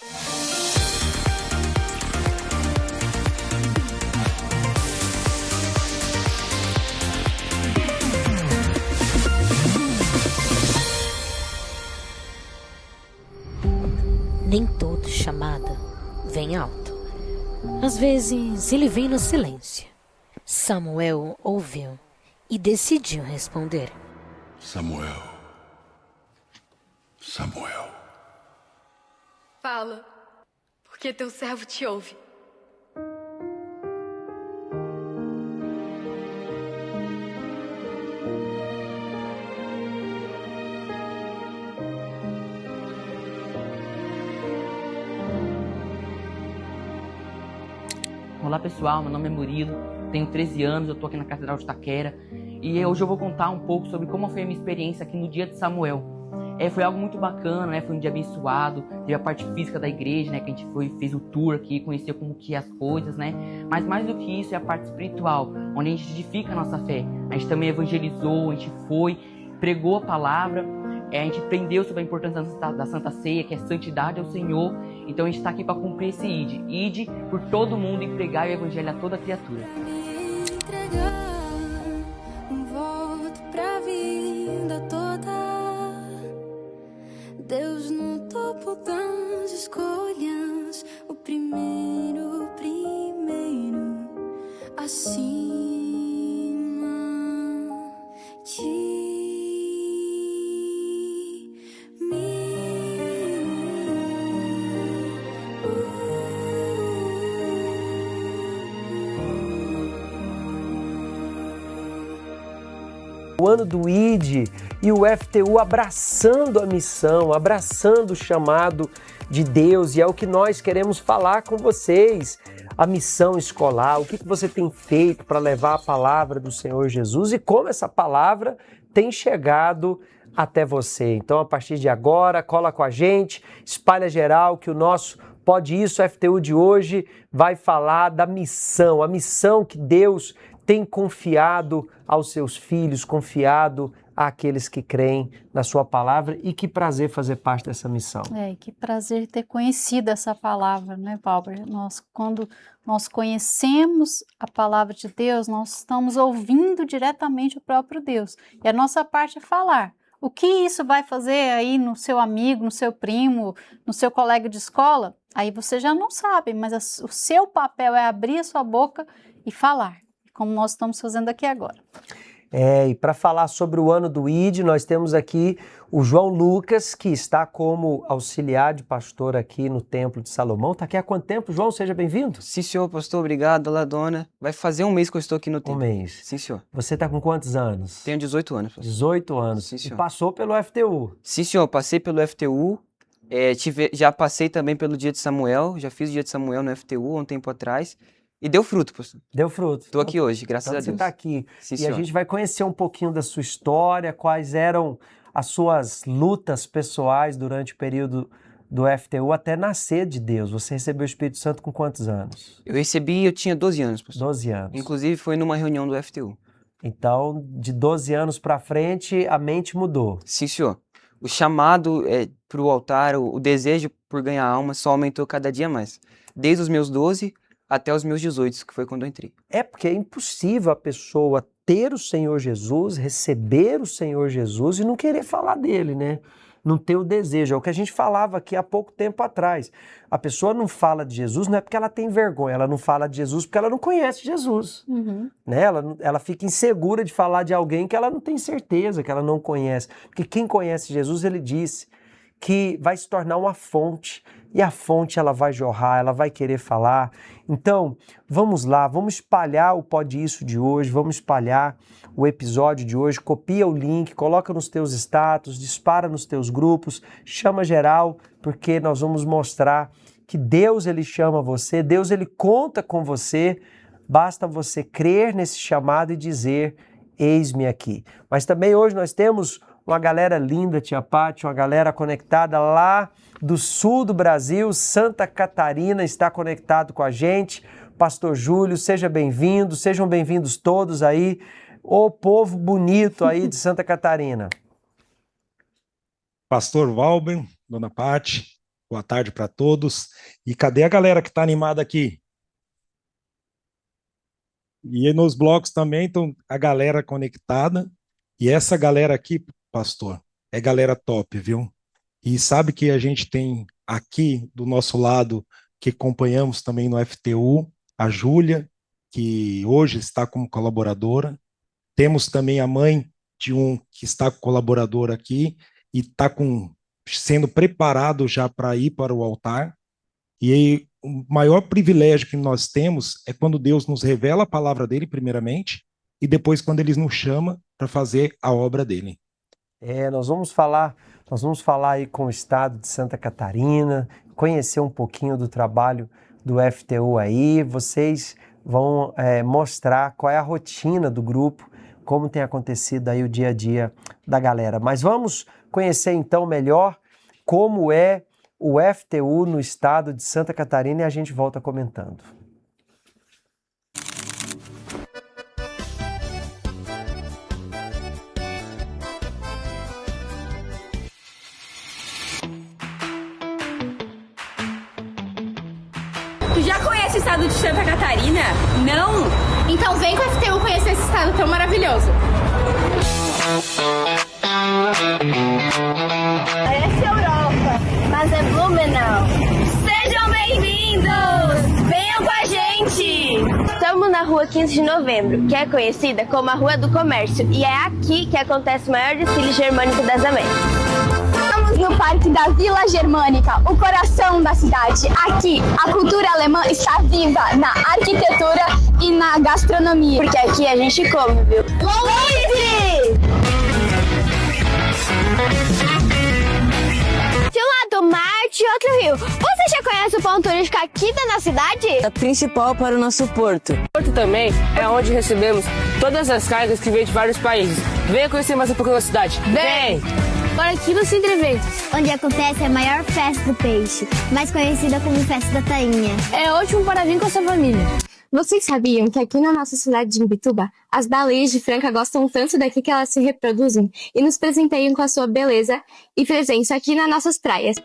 Nem todo chamado vem alto. Às vezes ele vem no silêncio. Samuel ouviu e decidiu responder. Samuel. Samuel. Fala, porque teu servo te ouve. Olá pessoal, meu nome é Murilo, tenho 13 anos, eu estou aqui na Catedral de Itaquera e hoje eu vou contar um pouco sobre como foi a minha experiência aqui no dia de Samuel. Foi algo muito bacana, né? Foi um dia abençoado, teve a parte física da igreja, né? Que a gente fez o tour aqui, conheceu como que é as coisas, né? Mas mais do que isso é a parte espiritual, onde a gente edifica a nossa fé. A gente também evangelizou, a gente foi, pregou a palavra, a gente aprendeu sobre a importância da Santa Ceia, que é santidade ao Senhor. Então a gente está aqui para cumprir esse ide. Ide por todo mundo e pregar o evangelho a toda criatura. Deus no topo das escolhas, o primeiro, acima de mim. O ano do ID e o FTU abraçando a missão, abraçando o chamado de Deus, e é o que nós queremos falar com vocês. A missão escolar, o que você tem feito para levar a palavra do Senhor Jesus e como essa palavra tem chegado até você. Então, a partir de agora, cola com a gente, espalha geral que o nosso Pode Isso FTU de hoje vai falar da missão, a missão que Deus tem confiado aos seus filhos, confiado àqueles que creem na sua palavra, e que prazer fazer parte dessa missão. Que prazer ter conhecido essa palavra, né, Paulo? Quando nós conhecemos a palavra de Deus, nós estamos ouvindo diretamente o próprio Deus. E a nossa parte é falar. O que isso vai fazer aí no seu amigo, no seu primo, no seu colega de escola? Aí você já não sabe, mas o seu papel é abrir a sua boca e falar, como nós estamos fazendo aqui agora. E para falar sobre o ano do ID, nós temos aqui o João Lucas, que está como auxiliar de pastor aqui no Templo de Salomão. Está aqui há quanto tempo, João? Seja bem-vindo. Sim, senhor, pastor. Obrigado. Olá, dona. Vai fazer um mês que eu estou aqui no templo. Um mês. Sim, senhor. Você está com quantos anos? Tenho 18 anos, pastor. 18 anos. Sim, senhor. E passou pelo FTU? Sim, senhor. Passei pelo FTU. Já passei também pelo Dia de Samuel. Já fiz o Dia de Samuel no FTU há um tempo atrás. E deu fruto, pastor. Deu fruto. Estou aqui hoje, graças a Deus. Você está aqui. Sim, e senhor. a gente vai conhecer um pouquinho da sua história, quais eram as suas lutas pessoais durante o período do FTU até nascer de Deus. Você recebeu o Espírito Santo com quantos anos? Eu tinha 12 anos, pastor. 12 anos. Inclusive foi numa reunião do FTU. Então, de 12 anos para frente, a mente mudou. Sim, senhor. O chamado para o altar, o desejo por ganhar alma só aumentou cada dia mais. Desde os meus 12 até os meus 18, que foi quando eu entrei. Porque é impossível a pessoa ter o Senhor Jesus, receber o Senhor Jesus e não querer falar dele, né? Não ter o desejo. É o que a gente falava aqui há pouco tempo atrás. A pessoa não fala de Jesus não é porque ela tem vergonha, ela não fala de Jesus porque ela não conhece Jesus. Uhum. Né? Ela fica insegura de falar de alguém que ela não tem certeza, que ela não conhece. Porque quem conhece Jesus, ele disse que vai se tornar uma fonte, e a fonte ela vai jorrar, ela vai querer falar. Então, vamos lá, vamos espalhar o Pode Isso de hoje, vamos espalhar o episódio de hoje, copia o link, coloca nos teus status, dispara nos teus grupos, chama geral, porque nós vamos mostrar que Deus ele chama você, Deus ele conta com você, basta você crer nesse chamado e dizer, eis-me aqui. Mas também hoje nós temos uma galera linda, tia Pati, uma galera conectada lá do sul do Brasil, Santa Catarina está conectado com a gente. Pastor Júlio, seja bem-vindo, sejam bem-vindos todos aí, o povo bonito aí de Santa Catarina. Pastor Valber, dona Pati, boa tarde para todos. E cadê a galera que está animada aqui? E nos blocos também estão a galera conectada. E essa galera aqui, pastor, é galera top, viu? E sabe que a gente tem aqui do nosso lado, que acompanhamos também no FTU, a Júlia, que hoje está como colaboradora. Temos também a mãe de um que está colaborador aqui e está sendo preparado já para ir para o altar. E aí, o maior privilégio que nós temos é quando Deus nos revela a palavra dele, primeiramente, e depois quando ele nos chama para fazer a obra dele. Nós vamos falar aí com o estado de Santa Catarina, conhecer um pouquinho do trabalho do FTU aí. Vocês vão mostrar qual é a rotina do grupo, como tem acontecido aí o dia a dia da galera. Mas vamos conhecer então melhor como é o FTU no estado de Santa Catarina e a gente volta comentando. Tu já conhece o estado de Santa Catarina? Não? Então vem com o FTU conhecer esse estado tão maravilhoso. Parece Europa, mas é Blumenau. Sejam bem-vindos! Venham com a gente! Estamos na rua 15 de novembro, que é conhecida como a Rua do Comércio, e é aqui que acontece o maior desfile germânico das Américas. Estamos no Parque da Vila Germânica, o coração da cidade. Aqui, a cultura alemã está viva na arquitetura e na gastronomia. Porque aqui a gente come, viu? Luiz! De um lado Marte e outro rio. Você já conhece o ponto turístico aqui da nossa cidade? É principal para o nosso porto. O porto também é onde recebemos todas as cargas que vêm de vários países. Venha conhecer mais um pouco da cidade. Vem! Bora aqui no Centro Eventos, onde acontece a maior festa do peixe, mais conhecida como Festa da Tainha. É ótimo para vir com a sua família. Vocês sabiam que aqui na nossa cidade de Imbituba, as baleias de Franca gostam tanto daqui que elas se reproduzem e nos presenteiam com a sua beleza e presença aqui nas nossas praias.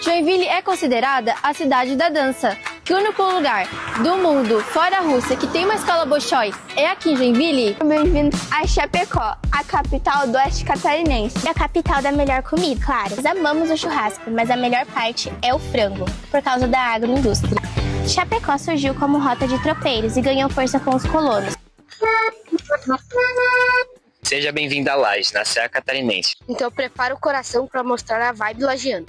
Joinville é considerada a cidade da dança. Que o único lugar do mundo, fora a Rússia, que tem uma escola Bolshoi é aqui em Joinville. Bem-vindo a Chapecó, a capital do oeste catarinense. É a capital da melhor comida, claro. Nós amamos o churrasco, mas a melhor parte é o frango, por causa da agroindústria. Chapecó surgiu como rota de tropeiros e ganhou força com os colonos. Seja bem-vindo a Lages, na Serra Catarinense. Então prepara o coração para mostrar a vibe lagiana.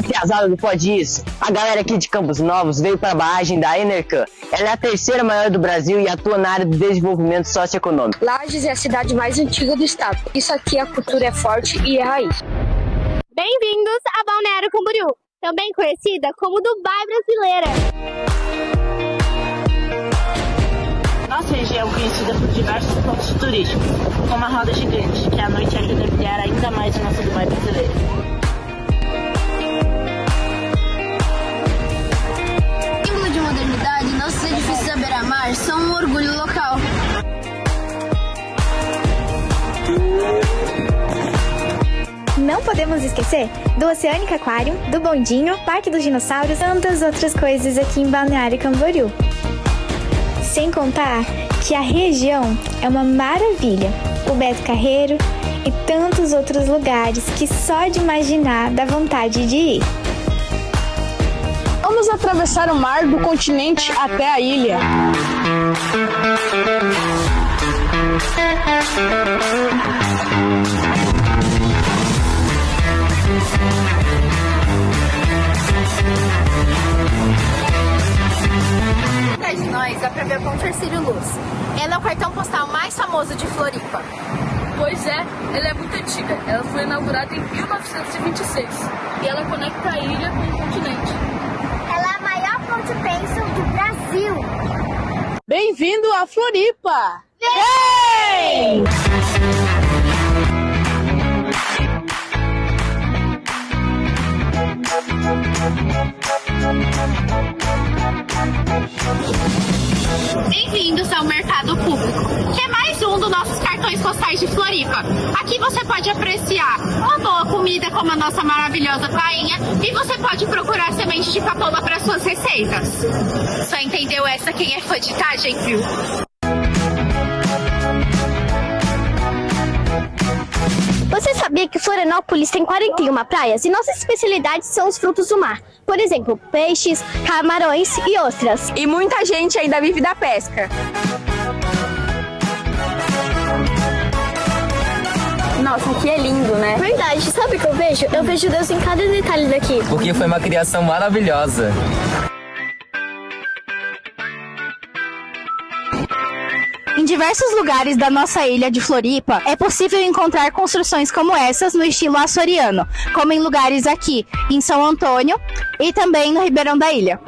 Piazada do Pode Isso, a galera aqui de Campos Novos veio para a barragem da Enercan. Ela é a terceira maior do Brasil e atua na área do desenvolvimento socioeconômico. Lages é a cidade mais antiga do estado. Isso aqui a cultura é forte e é raiz. Bem-vindos a Balneário Camboriú, também conhecida como Dubai brasileira. Nossa região é conhecida por diversos pontos turísticos, como a Roda Gigante, que à noite ajuda a brilhar ainda mais a nossa Dubai brasileira. Símbolo de modernidade, nossos edifícios à beira-mar são um orgulho local. Não podemos esquecer do Oceânica Aquário, do Bondinho, Parque dos Dinossauros e tantas outras coisas aqui em Balneário Camboriú. Sem contar que a região é uma maravilha. O Beto Carreiro e tantos outros lugares que só de imaginar dá vontade de ir. Vamos atravessar o mar do continente até a ilha. De nós dá pra ver com Terceiro Luz. Ela é o cartão postal mais famoso de Floripa. Pois é, ela é muito antiga. Ela foi inaugurada em 1926 e ela conecta a ilha com o continente. Ela é a maior ponte pêncil do Brasil. Bem-vindo a Floripa! Vem! Bem-vindos ao Mercado Público, que é mais um dos nossos cartões postais de Floripa. Aqui você você pode apreciar uma boa comida como a nossa maravilhosa painha e você pode procurar semente de papoula para suas receitas. Só entendeu essa quem é fã de Itagem, viu? Você sabia que Florianópolis tem 41 praias e nossas especialidades são os frutos do mar? Por exemplo, peixes, camarões e ostras. E muita gente ainda vive da pesca. Nossa, aqui é lindo, né? Verdade, sabe o que eu vejo? Eu vejo Deus em cada detalhe daqui. Porque foi uma criação maravilhosa. Em diversos lugares da nossa ilha de Floripa, é possível encontrar construções como essas no estilo açoriano, como em lugares aqui em São Antônio e também no Ribeirão da Ilha.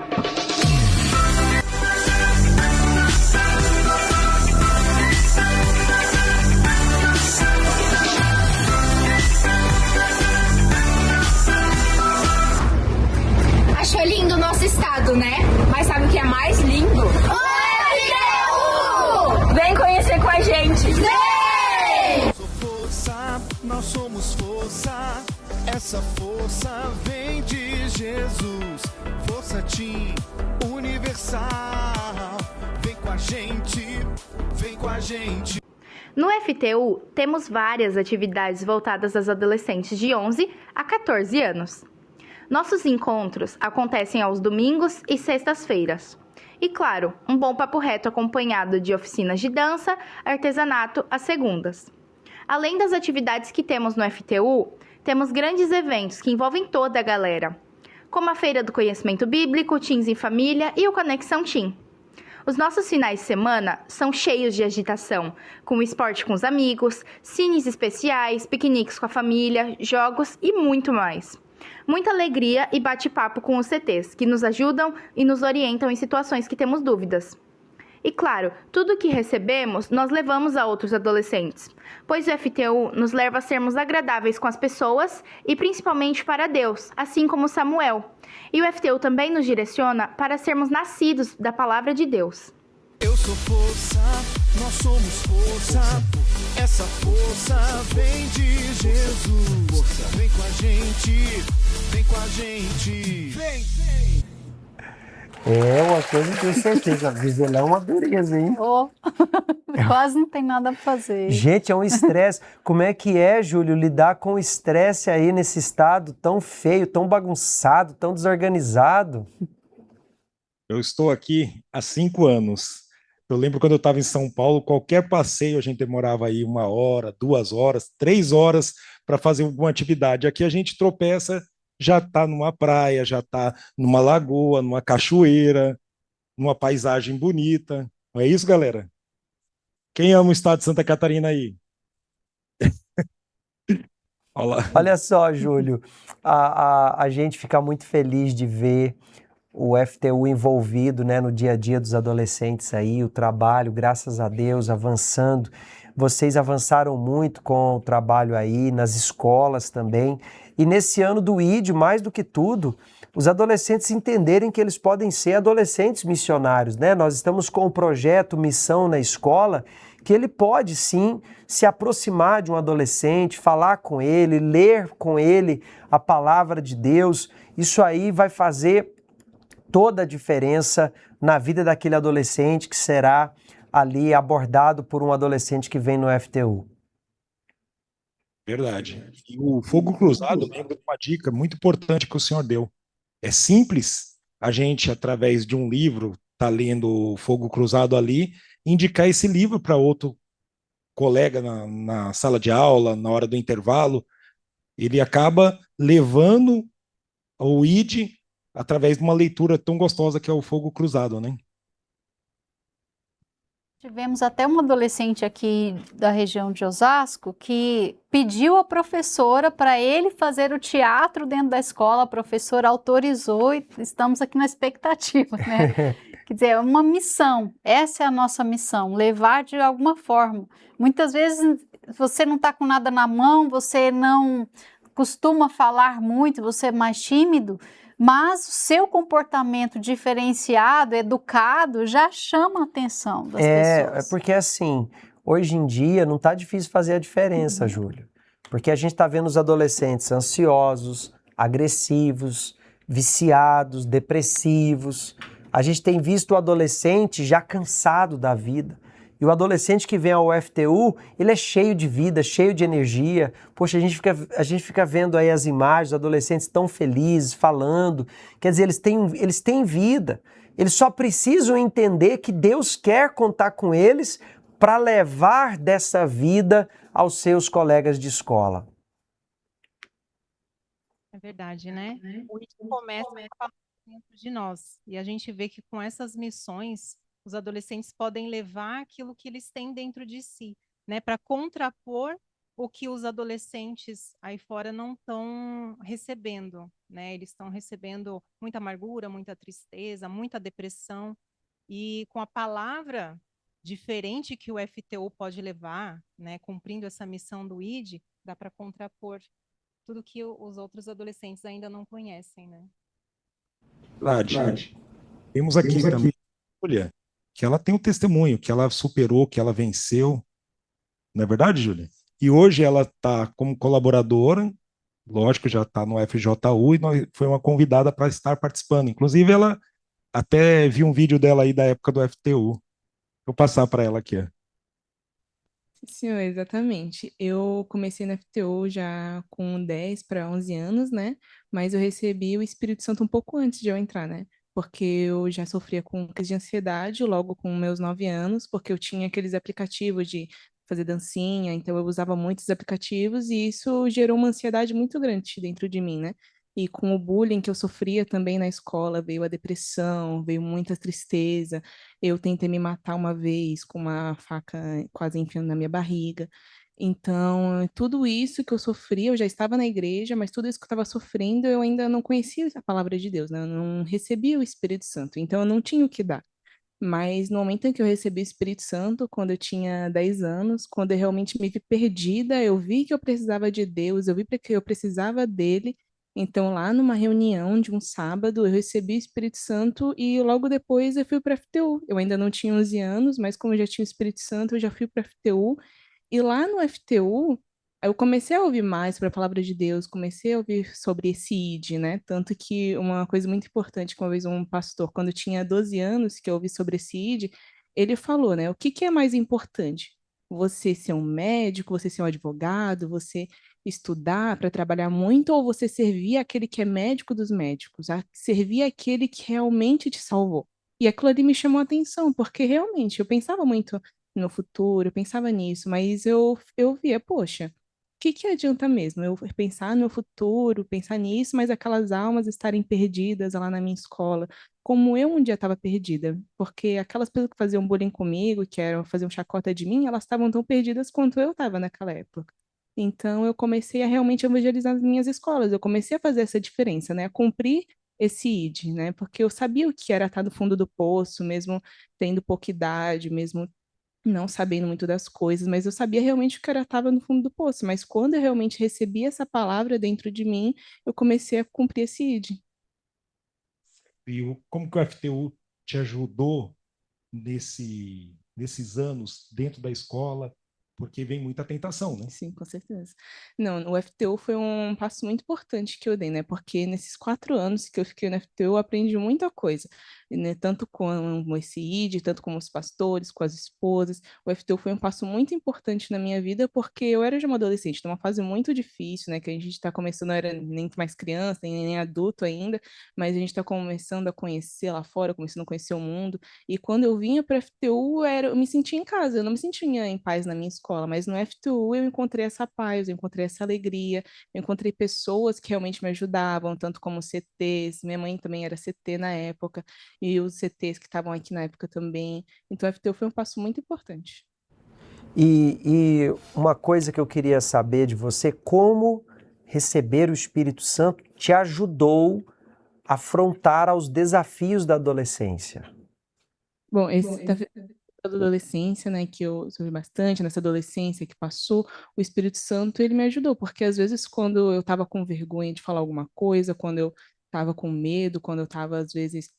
Achou lindo o nosso estado, né? Mas sabe o que é mais lindo? Vem conhecer com a gente! Vem! Força, nós somos força. Essa força vem de Jesus. Força Team Universal. Vem com a gente, vem com a gente. No FTU, temos várias atividades voltadas às adolescentes de 11 a 14 anos. Nossos encontros acontecem aos domingos e sextas-feiras. E claro, um bom papo reto acompanhado de oficinas de dança, artesanato às segundas. Além das atividades que temos no FTU, temos grandes eventos que envolvem toda a galera, como a Feira do Conhecimento Bíblico, Teens em Família e o Conexão Teen. Os nossos finais de semana são cheios de agitação, com esporte com os amigos, cines especiais, piqueniques com a família, jogos e muito mais. Muita alegria e bate-papo com os CTs, que nos ajudam e nos orientam em situações que temos dúvidas. E claro, tudo o que recebemos, nós levamos a outros adolescentes, pois o FTU nos leva a sermos agradáveis com as pessoas e principalmente para Deus, assim como Samuel. E o FTU também nos direciona para sermos nascidos da palavra de Deus. Eu sou força, nós somos força. Essa força vem de Jesus. Vem com a gente, vem com a gente. Vem, vem. É uma coisa que eu tenho certeza, Gisele é uma dureza, hein? Oh, quase não tem nada para fazer. Gente, é um estresse. Como é que é, Júlio, lidar com o estresse aí nesse estado tão feio, tão bagunçado, tão desorganizado? Eu estou aqui há 5 anos. Eu lembro quando eu estava em São Paulo, qualquer passeio a gente demorava aí 1 hora, 2 horas, 3 horas para fazer alguma atividade. Aqui a gente tropeça, já está numa praia, já está numa lagoa, numa cachoeira, numa paisagem bonita. Não é isso, galera? Quem ama o estado de Santa Catarina aí? Olha só, Júlio, a gente fica muito feliz de ver o FTU envolvido, né, no dia a dia dos adolescentes aí, o trabalho, graças a Deus, avançando. Vocês avançaram muito com o trabalho aí, nas escolas também. E nesse ano do ID, mais do que tudo, os adolescentes entenderem que eles podem ser adolescentes missionários, né? Nós estamos com o projeto Missão na Escola, que ele pode sim se aproximar de um adolescente, falar com ele, ler com ele a palavra de Deus. Isso aí vai fazer toda a diferença na vida daquele adolescente que será ali abordado por um adolescente que vem no FTU. Verdade. E o Fogo Cruzado, lembra de uma dica muito importante que o senhor deu. É simples a gente, através de um livro, tá lendo o Fogo Cruzado ali, indicar esse livro para outro colega na sala de aula, na hora do intervalo. Ele acaba levando o ID através de uma leitura tão gostosa que é o Fogo Cruzado, né? Tivemos até um adolescente aqui da região de Osasco que pediu à professora para ele fazer o teatro dentro da escola, a professora autorizou e estamos aqui na expectativa, né? Quer dizer, é uma missão, essa é a nossa missão, levar de alguma forma. Muitas vezes você não está com nada na mão, você não costuma falar muito, você é mais tímido, mas o seu comportamento diferenciado, educado, já chama a atenção das pessoas. É porque assim, hoje em dia não está difícil fazer a diferença, Júlio. Porque a gente está vendo os adolescentes ansiosos, agressivos, viciados, depressivos. A gente tem visto o adolescente já cansado da vida. E o adolescente que vem ao FTU, ele é cheio de vida, cheio de energia. Poxa, a gente fica vendo aí as imagens, os adolescentes tão felizes, falando. Quer dizer, eles têm vida. Eles só precisam entender que Deus quer contar com eles para levar dessa vida aos seus colegas de escola. É verdade, né? O IT começa a falar dentro de nós. E a gente vê que com essas missões, os adolescentes podem levar aquilo que eles têm dentro de si, né? Para contrapor o que os adolescentes aí fora não estão recebendo, né? Eles estão recebendo muita amargura, muita tristeza, muita depressão. E com a palavra diferente que o FTU pode levar, né? Cumprindo essa missão do ID, dá para contrapor tudo que os outros adolescentes ainda não conhecem, né? Verdade. Temos aqui também a Júlia, que ela tem um testemunho, que ela superou, que ela venceu. Não é verdade, Júlia? E hoje ela está como colaboradora, lógico, já está no FJU, e foi uma convidada para estar participando. Inclusive, ela até viu um vídeo dela aí da época do FTU. Vou passar para ela aqui. Senhor, exatamente. Eu comecei na FTU já com 10 para 11 anos, né? Mas eu recebi o Espírito Santo um pouco antes de eu entrar, né? Porque eu já sofria com crise de ansiedade logo com meus 9 anos, porque eu tinha aqueles aplicativos de fazer dancinha, então eu usava muitos aplicativos e isso gerou uma ansiedade muito grande dentro de mim, né? E com o bullying que eu sofria também na escola, veio a depressão, veio muita tristeza. Eu tentei me matar uma vez com uma faca quase enfiando na minha barriga. Então, tudo isso que eu sofri, eu já estava na igreja, mas tudo isso que eu estava sofrendo, eu ainda não conhecia a palavra de Deus, né? Eu não recebia o Espírito Santo, então eu não tinha o que dar. Mas no momento em que eu recebi o Espírito Santo, quando eu tinha 10 anos, quando eu realmente me vi perdida, eu vi que eu precisava de Deus, eu vi que eu precisava dele. Então, lá numa reunião de um sábado, eu recebi o Espírito Santo e logo depois eu fui para a FTU. Eu ainda não tinha 11 anos, mas como eu já tinha o Espírito Santo, eu já fui para a FTU. E lá no FTU, eu comecei a ouvir mais sobre a palavra de Deus, comecei a ouvir sobre esse ID, né? Tanto que uma coisa muito importante, que uma vez um pastor, quando eu tinha 12 anos, que eu ouvi sobre esse ID, ele falou, né? O que que é mais importante? Você ser um médico, você ser um advogado, você estudar para trabalhar muito, ou você servir aquele que é médico dos médicos, servir aquele que realmente te salvou? E aquilo ali me chamou a atenção, porque realmente eu pensava muito no futuro, eu pensava nisso, mas eu via, poxa, que adianta mesmo eu pensar no futuro, pensar nisso, mas aquelas almas estarem perdidas lá na minha escola, como eu um dia estava perdida, porque aquelas pessoas que faziam bullying comigo, que eram faziam chacota de mim, elas estavam tão perdidas quanto eu estava naquela época. Então eu comecei a realmente evangelizar as minhas escolas, eu comecei a fazer essa diferença, né, a cumprir esse ID, né, porque eu sabia o que era estar no fundo do poço, mesmo tendo pouca idade, mesmo não sabendo muito das coisas, mas eu sabia realmente que eu estava no fundo do poço. Mas quando eu realmente recebi essa palavra dentro de mim, eu comecei a cumprir esse ID. E como que o FTU te ajudou nesses anos dentro da escola? Porque vem muita tentação, né? Sim, com certeza. Não, o FTU foi um passo muito importante que eu dei, né? Porque nesses 4 anos que eu fiquei no FTU, eu aprendi muita coisa, né? Tanto com esse ID, tanto com os pastores, com as esposas. O FTU foi um passo muito importante na minha vida, porque eu era já uma adolescente, numa fase muito difícil, né? Que a gente está começando, não era nem mais criança, nem adulto ainda, mas a gente está começando a conhecer lá fora, começando a conhecer o mundo. E quando eu vinha para o FTU, eu me sentia em casa, eu não me sentia em paz na minha escola, mas no FTU eu encontrei essa paz, eu encontrei essa alegria, eu encontrei pessoas que realmente me ajudavam, tanto como CTs, minha mãe também era CT na época, e os CTs que estavam aqui na época também. Então o FTU foi um passo muito importante. E uma coisa que eu queria saber de você, como receber o Espírito Santo te ajudou a afrontar aos desafios da adolescência? Bom, esse da adolescência, né, que eu sofri bastante, nessa adolescência que passou, o Espírito Santo, ele me ajudou, porque às vezes quando eu estava com vergonha de falar alguma coisa, quando eu estava com medo, quando eu estava às vezes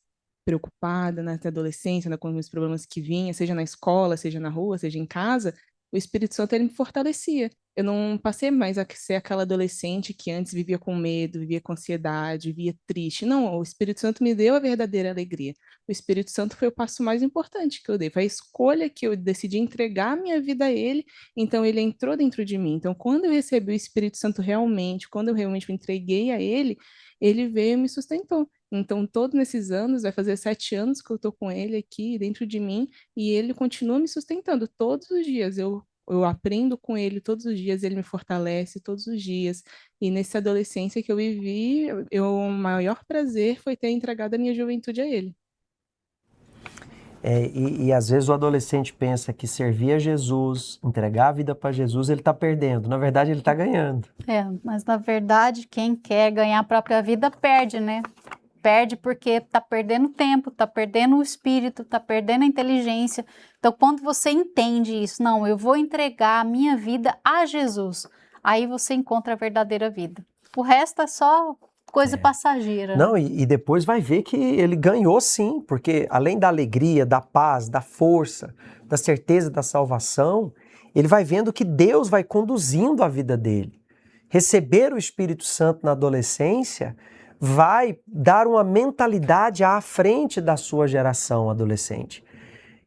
preocupada na adolescência, né, com os problemas que vinham, seja na escola, seja na rua, seja em casa, o Espírito Santo ele me fortalecia. eu não passei mais a ser aquela adolescente que antes vivia com medo, vivia com ansiedade, vivia triste. Não, o Espírito Santo me deu a verdadeira alegria. O Espírito Santo foi o passo mais importante que eu dei, foi a escolha que eu decidi entregar a minha vida a Ele, então Ele entrou dentro de mim. Então, quando eu recebi o Espírito Santo realmente, quando eu realmente me entreguei a Ele, Ele veio e me sustentou. Então, todos nesses anos, vai fazer 7 anos que eu estou com Ele aqui dentro de mim, e Ele continua me sustentando todos os dias. Eu aprendo com Ele todos os dias, Ele me fortalece todos os dias. E nessa adolescência que eu vivi, o maior prazer foi ter entregado a minha juventude a Ele. E às vezes o adolescente pensa que servir a Jesus, entregar a vida para Jesus, ele está perdendo. Na verdade, ele está ganhando. Mas na verdade, quem quer ganhar a própria vida perde, né? Perde porque está perdendo tempo, está perdendo o espírito, está perdendo a inteligência. Então, quando você entende isso, não, eu vou entregar a minha vida a Jesus, aí você encontra a verdadeira vida. O resto é só coisa passageira. Não, e depois vai ver que ele ganhou sim, porque além da alegria, da paz, da força, da certeza da salvação, ele vai vendo que Deus vai conduzindo a vida dele. Receber o Espírito Santo na adolescência vai dar uma mentalidade à frente da sua geração adolescente.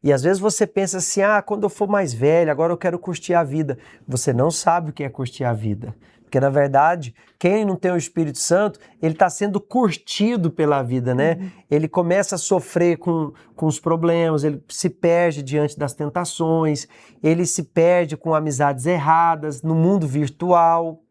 E às vezes você pensa assim, quando eu for mais velho, agora eu quero curtir a vida. Você não sabe o que é curtir a vida. Porque, na verdade, quem não tem o Espírito Santo, ele está sendo curtido pela vida, né? Ele começa a sofrer com os problemas, ele se perde diante das tentações, ele se perde com amizades erradas no mundo virtual,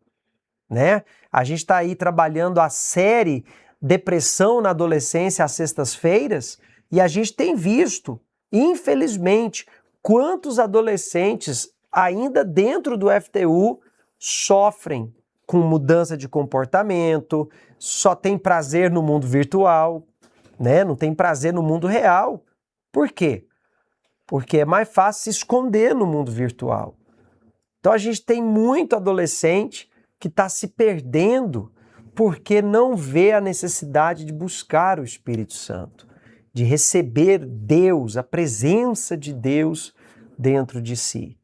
né? A gente está aí trabalhando a série Depressão na Adolescência às sextas-feiras e a gente tem visto, infelizmente, quantos adolescentes ainda dentro do FTU sofrem com mudança de comportamento, só tem prazer no mundo virtual, né? Não tem prazer no mundo real. Por quê? Porque é mais fácil se esconder no mundo virtual. Então a gente tem muito adolescente que está se perdendo porque não vê a necessidade de buscar o Espírito Santo, de receber Deus, a presença de Deus dentro de si.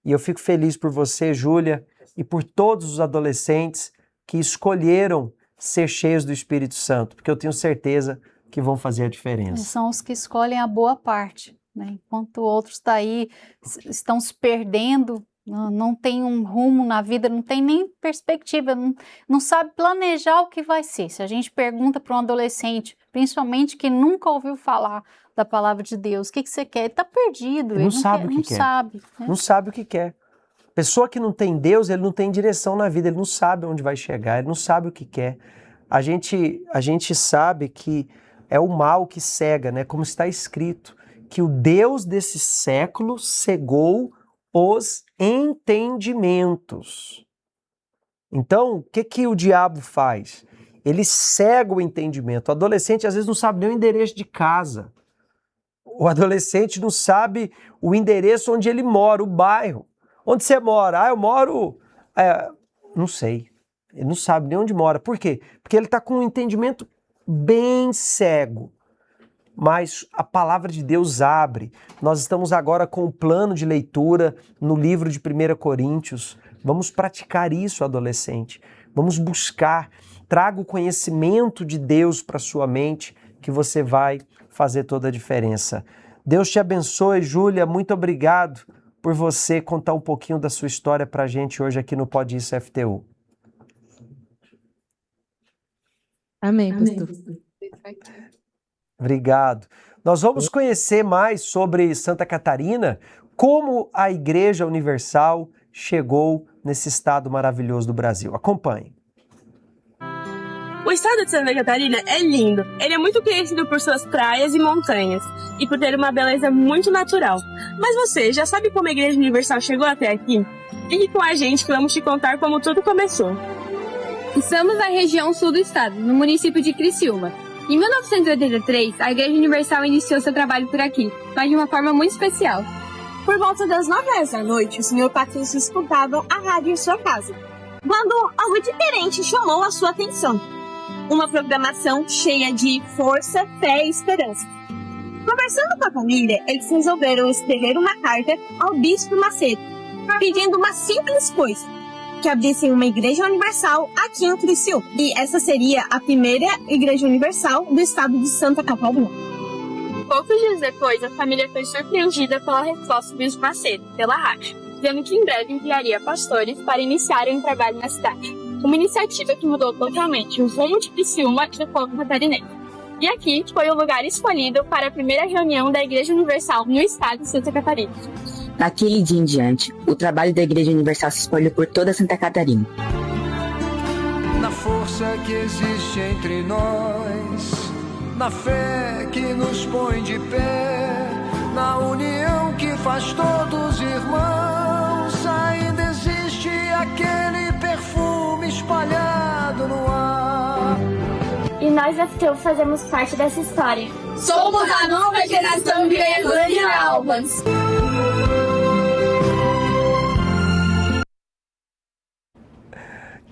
E eu fico feliz por você, Júlia, e por todos os adolescentes que escolheram ser cheios do Espírito Santo, porque eu tenho certeza que vão fazer a diferença. São os que escolhem a boa parte, né? Enquanto outros estão se perdendo, não tem um rumo na vida, não tem nem perspectiva, não sabe planejar o que vai ser. Se a gente pergunta para um adolescente, principalmente que nunca ouviu falar da palavra de Deus, o que você quer? Ele está perdido, ele não sabe o que quer. Não sabe o que quer. Pessoa que não tem Deus, ele não tem direção na vida, ele não sabe onde vai chegar, ele não sabe o que quer. A gente sabe que é o mal que cega, né? Como está escrito, que o Deus desse século cegou os entendimentos. Então, o que o diabo faz? Ele cega o entendimento. O adolescente às vezes não sabe nem o endereço de casa. O adolescente não sabe o endereço onde ele mora, o bairro. Onde você mora? Eu moro... não sei. Ele não sabe nem onde mora. Por quê? Porque ele está com um entendimento bem cego. Mas a palavra de Deus abre. Nós estamos agora com o plano de leitura no livro de 1 Coríntios. Vamos praticar isso, adolescente. Vamos buscar. Traga o conhecimento de Deus para sua mente, que você vai fazer toda a diferença. Deus te abençoe, Júlia. Muito obrigado por você contar um pouquinho da sua história para a gente hoje aqui no Pode Isso FTU. Amém, pastor. Obrigado. Nós vamos conhecer mais sobre Santa Catarina, como a Igreja Universal chegou nesse estado maravilhoso do Brasil. Acompanhe. O estado de Santa Catarina é lindo. Ele é muito conhecido por suas praias e montanhas e por ter uma beleza muito natural. Mas você já sabe como a Igreja Universal chegou até aqui? Fique com a gente que vamos te contar como tudo começou. Estamos na região sul do estado, no município de Criciúma. Em 1983, a Igreja Universal iniciou seu trabalho por aqui, mas de uma forma muito especial. Por volta das 9 horas da noite, os senhor Patrício escutavam a rádio em sua casa, quando algo diferente chamou a sua atenção. Uma programação cheia de força, fé e esperança. Conversando com a família, eles resolveram escrever uma carta ao Bispo Macedo, pedindo uma simples coisa: que abrissem uma igreja universal aqui em Criciúma. E essa seria a primeira igreja universal do estado de Santa Catarina. Poucos dias depois, a família foi surpreendida pela resposta do Bispo Macedo, pela rádio, dizendo que em breve enviaria pastores para iniciarem um trabalho na cidade. Uma iniciativa que mudou totalmente o rumo de Criciúma e do povo catarinense. E aqui foi o lugar escolhido para a primeira reunião da Igreja Universal no estado de Santa Catarina. Daquele dia em diante, o trabalho da Igreja Universal se espalhou por toda Santa Catarina. Na força que existe entre nós, na fé que nos põe de pé, na união que faz todos irmãos, ainda existe aquele perfume espalhado no ar. E nós da FTU fazemos parte dessa história. Somos a nova geração de de almas.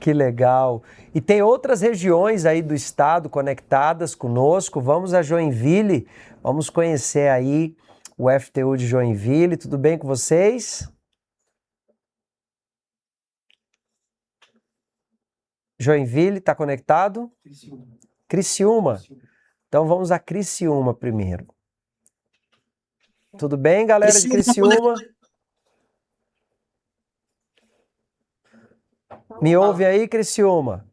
Que legal. E tem outras regiões aí do estado conectadas conosco. Vamos a Joinville, vamos conhecer aí o FTU de Joinville. Tudo bem com vocês? Joinville, está conectado? Criciúma. Então vamos a Criciúma primeiro. Tudo bem, galera de Criciúma? Me ouve aí, Criciúma?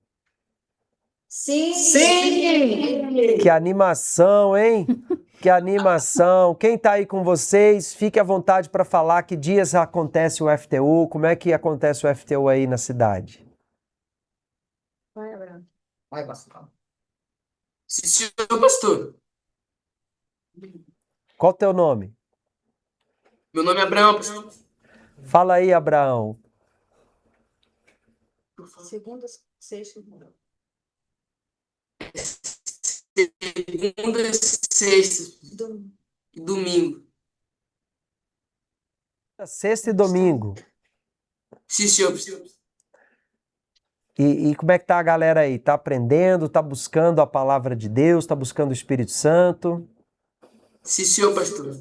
Sim! Sim! Que animação, hein? Que animação. Quem tá aí com vocês, fique à vontade para falar que dias acontece o FTU, como é que acontece o FTU aí na cidade. Vai, Abraão. Vai, pastor. Sim, pastor. Qual o teu nome? Meu nome é Abraão, pastor. Fala aí, Abraão. Segunda, sexta e domingo. Sexta e domingo. Sim, senhor. E como é que tá a galera aí? Tá aprendendo, tá buscando a palavra de Deus, tá buscando o Espírito Santo? Sim, senhor, pastor.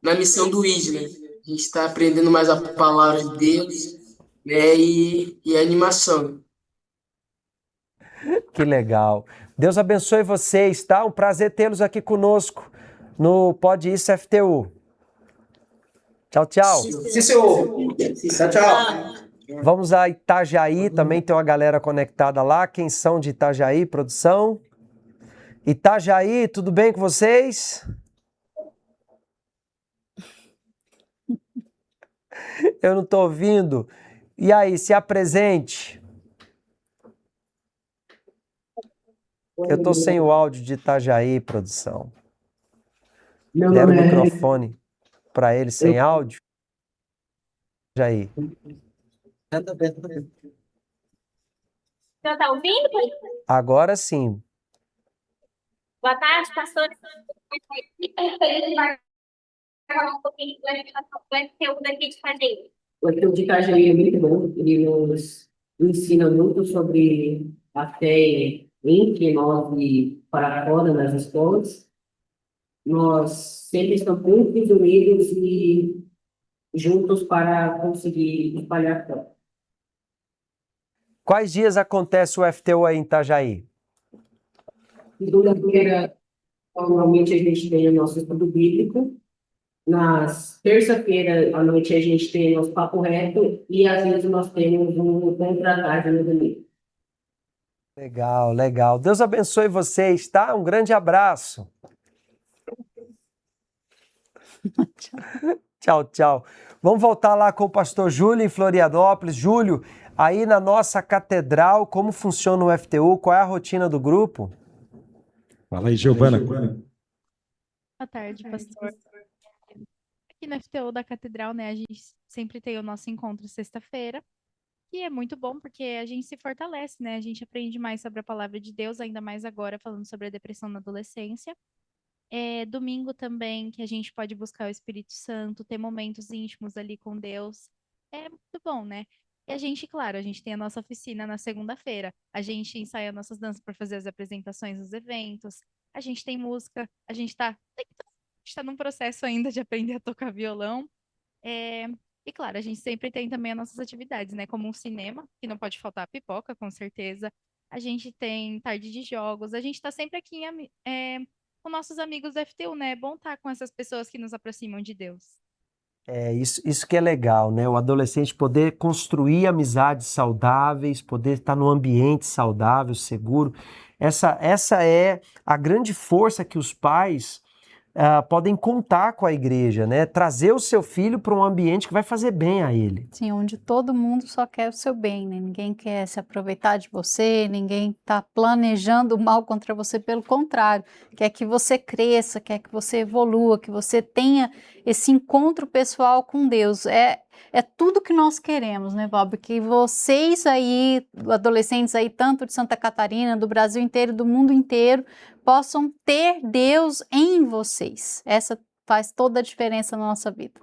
Na missão do ID, né? A gente está aprendendo mais a palavra de Deus, né? E a animação. Que legal. Deus abençoe vocês, tá? Um prazer tê-los aqui conosco no Pode Isso FTU. Tchau, tchau. Sim, senhor. Tchau, tchau. Vamos a Itajaí, também tem uma galera conectada lá. Quem são de Itajaí, produção? Itajaí, tudo bem com vocês? Eu não estou ouvindo. E aí, se apresente. Eu estou sem o áudio de Itajaí, produção. Deram o microfone para ele sem áudio. Itajaí. Você tá ouvindo? Agora sim. Boa tarde, pastor. Vai falar um pouquinho do FTU daqui de Itajaí. O FTU de Itajaí é muito bom, ele nos ensina muito sobre a fé entre nós e para fora nas escolas. Nós sempre estamos muito unidos e juntos para conseguir espalhar a fé. Quais dias acontece o FTU aí em Itajaí? Segunda-feira, normalmente a gente tem o nosso estudo bíblico. Nas terça-feira à noite a gente tem o nosso papo reto e às vezes nós temos um contra-tarde no domingo. Legal, legal. Deus abençoe vocês, tá? Um grande abraço. Tchau, tchau. Vamos voltar lá com o pastor Júlio em Florianópolis. Júlio, aí na nossa catedral, como funciona o FTU? Qual é a rotina do grupo? Fala aí, Giovana. Boa tarde, pastor. Aqui no FTU da Catedral, né, a gente sempre tem o nosso encontro sexta-feira, que é muito bom porque a gente se fortalece, né? A gente aprende mais sobre a palavra de Deus, ainda mais agora falando sobre a depressão na adolescência. Domingo também, que a gente pode buscar o Espírito Santo, ter momentos íntimos ali com Deus. É muito bom, né? E a gente, claro, a gente tem a nossa oficina na segunda-feira. A gente ensaia nossas danças para fazer as apresentações nos eventos. A gente tem música, a gente está num processo ainda de aprender a tocar violão. E E claro, a gente sempre tem também as nossas atividades, né? Como um cinema, que não pode faltar pipoca, com certeza. A gente tem tarde de jogos. A gente está sempre aqui com nossos amigos da FTU, né? É bom estar com essas pessoas que nos aproximam de Deus. É isso que é legal, né? O adolescente poder construir amizades saudáveis, poder estar num ambiente saudável, seguro. Essa é a grande força que os pais podem contar com a igreja, né? Trazer o seu filho para um ambiente que vai fazer bem a ele. Sim, onde todo mundo só quer o seu bem, né? Ninguém quer se aproveitar de você, ninguém está planejando o mal contra você, pelo contrário, quer que você cresça, quer que você evolua, que você tenha esse encontro pessoal com Deus. É tudo que nós queremos, né, Bob? Que vocês aí, adolescentes aí, tanto de Santa Catarina, do Brasil inteiro, do mundo inteiro, possam ter Deus em vocês. Essa faz toda a diferença na nossa vida.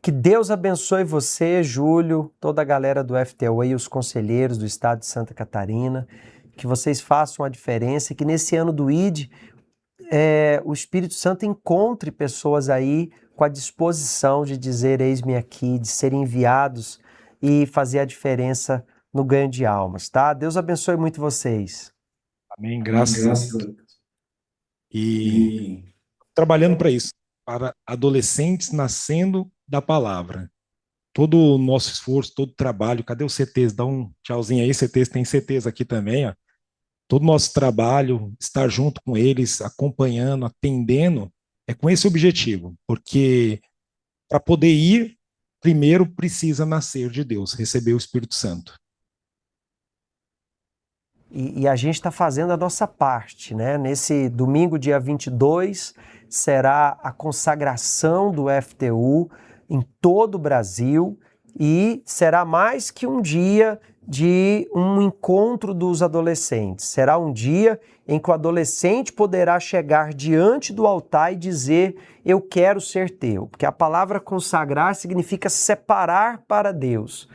Que Deus abençoe você, Júlio, toda a galera do FTU aí, os conselheiros do estado de Santa Catarina, que vocês façam a diferença e que nesse ano do ID, o Espírito Santo encontre pessoas aí com a disposição de dizer eis-me aqui, de serem enviados e fazer a diferença no ganho de almas, tá? Deus abençoe muito vocês. Amém, graças a Deus. E trabalhando para isso, para adolescentes nascendo da palavra. Todo o nosso esforço, todo o trabalho, cadê o CTs? Dá um tchauzinho aí, CTs, tem CTs aqui também, ó. Todo o nosso trabalho, estar junto com eles, acompanhando, atendendo, é com esse objetivo, porque para poder ir, primeiro precisa nascer de Deus, receber o Espírito Santo. E a gente está fazendo a nossa parte, né? Nesse domingo, dia 22, será a consagração do FTU em todo o Brasil e será mais que um dia de um encontro dos adolescentes. Será um dia em que o adolescente poderá chegar diante do altar e dizer: eu quero ser teu, porque a palavra consagrar significa separar para Deus.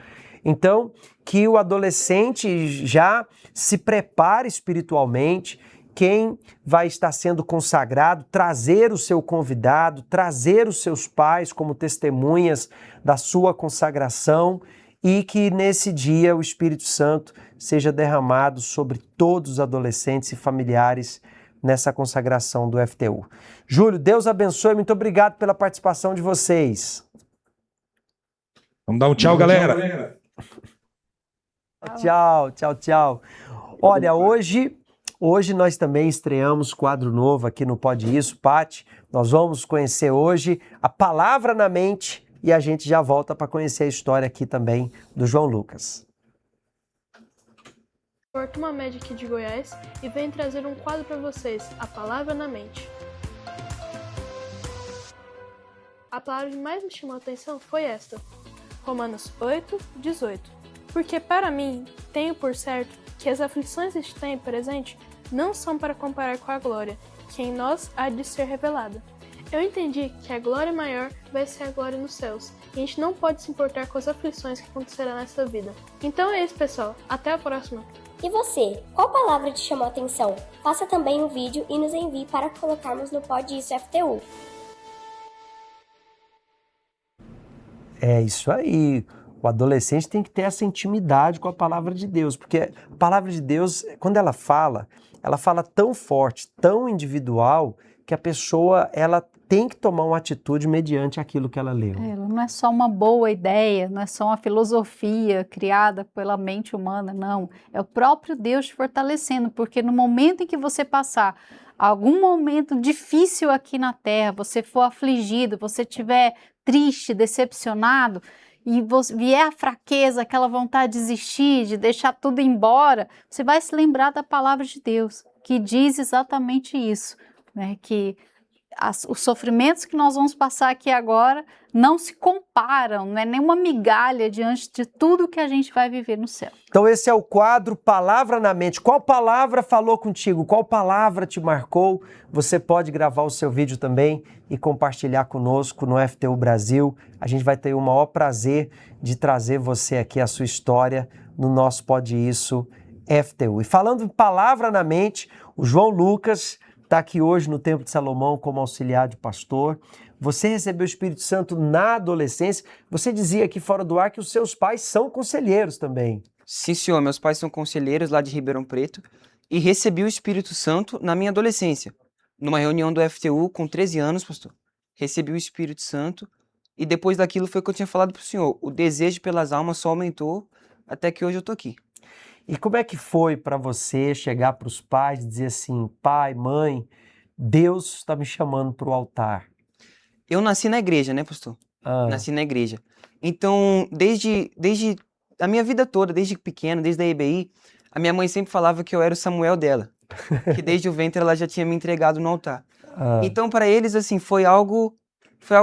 Então, que o adolescente já se prepare espiritualmente, quem vai estar sendo consagrado, trazer o seu convidado, trazer os seus pais como testemunhas da sua consagração e que nesse dia o Espírito Santo seja derramado sobre todos os adolescentes e familiares nessa consagração do FTU. Júlio, Deus abençoe, muito obrigado pela participação de vocês. Vamos dar um tchau, galera. Tchau, tchau, tchau. Olha, hoje nós também estreamos quadro novo aqui no Pode Isso, Pati. Nós vamos conhecer hoje a Palavra na Mente e a gente já volta para conhecer a história aqui também do João Lucas. Turma Média aqui de Goiás e venho trazer um quadro para vocês, a Palavra na Mente. A palavra que mais me chamou a atenção foi esta, Romanos 8, 18. Porque para mim, tenho por certo que as aflições deste tempo presente não são para comparar com a glória, que em nós há de ser revelada. Eu entendi que a glória maior vai ser a glória nos céus, e a gente não pode se importar com as aflições que acontecerão nessa vida. Então é isso, pessoal. Até a próxima! E você, qual palavra te chamou a atenção? Faça também um vídeo e nos envie para colocarmos no Pode Isso FTU. É isso aí. O adolescente tem que ter essa intimidade com a palavra de Deus, porque a palavra de Deus, quando ela fala tão forte, tão individual, que a pessoa ela tem que tomar uma atitude mediante aquilo que ela leu. Ela não é só uma boa ideia, não é só uma filosofia criada pela mente humana, não. É o próprio Deus te fortalecendo, porque no momento em que você passar algum momento difícil aqui na Terra, você for afligido, você estiver triste, decepcionado, e vier a fraqueza, aquela vontade de desistir, de deixar tudo embora, você vai se lembrar da palavra de Deus, que diz exatamente isso, né? Que os sofrimentos que nós vamos passar aqui agora não se comparam, não é nenhuma migalha diante de tudo que a gente vai viver no céu. Então esse é o quadro Palavra na Mente. Qual palavra falou contigo? Qual palavra te marcou? Você pode gravar o seu vídeo também e compartilhar conosco no FTU Brasil. A gente vai ter o maior prazer de trazer você aqui a sua história no nosso Pode Isso FTU. E falando em Palavra na Mente, o João Lucas está aqui hoje no Templo de Salomão como auxiliar de pastor. Você recebeu o Espírito Santo na adolescência. Você dizia aqui fora do ar que os seus pais são conselheiros também. Sim, senhor. Meus pais são conselheiros lá de Ribeirão Preto e recebi o Espírito Santo na minha adolescência. Numa reunião do FTU com 13 anos, pastor. Recebi o Espírito Santo e depois daquilo foi o que eu tinha falado para o senhor. O desejo pelas almas só aumentou até que hoje eu tô aqui. E como é que foi para você chegar para os pais e dizer assim, pai, mãe, Deus está me chamando para o altar? Eu nasci na igreja, né, pastor? Nasci na igreja. Então, desde a minha vida toda, desde pequeno, desde a EBI, a minha mãe sempre falava que eu era o Samuel dela. Que desde o ventre ela já tinha me entregado no altar. Então, para eles, assim, foi algo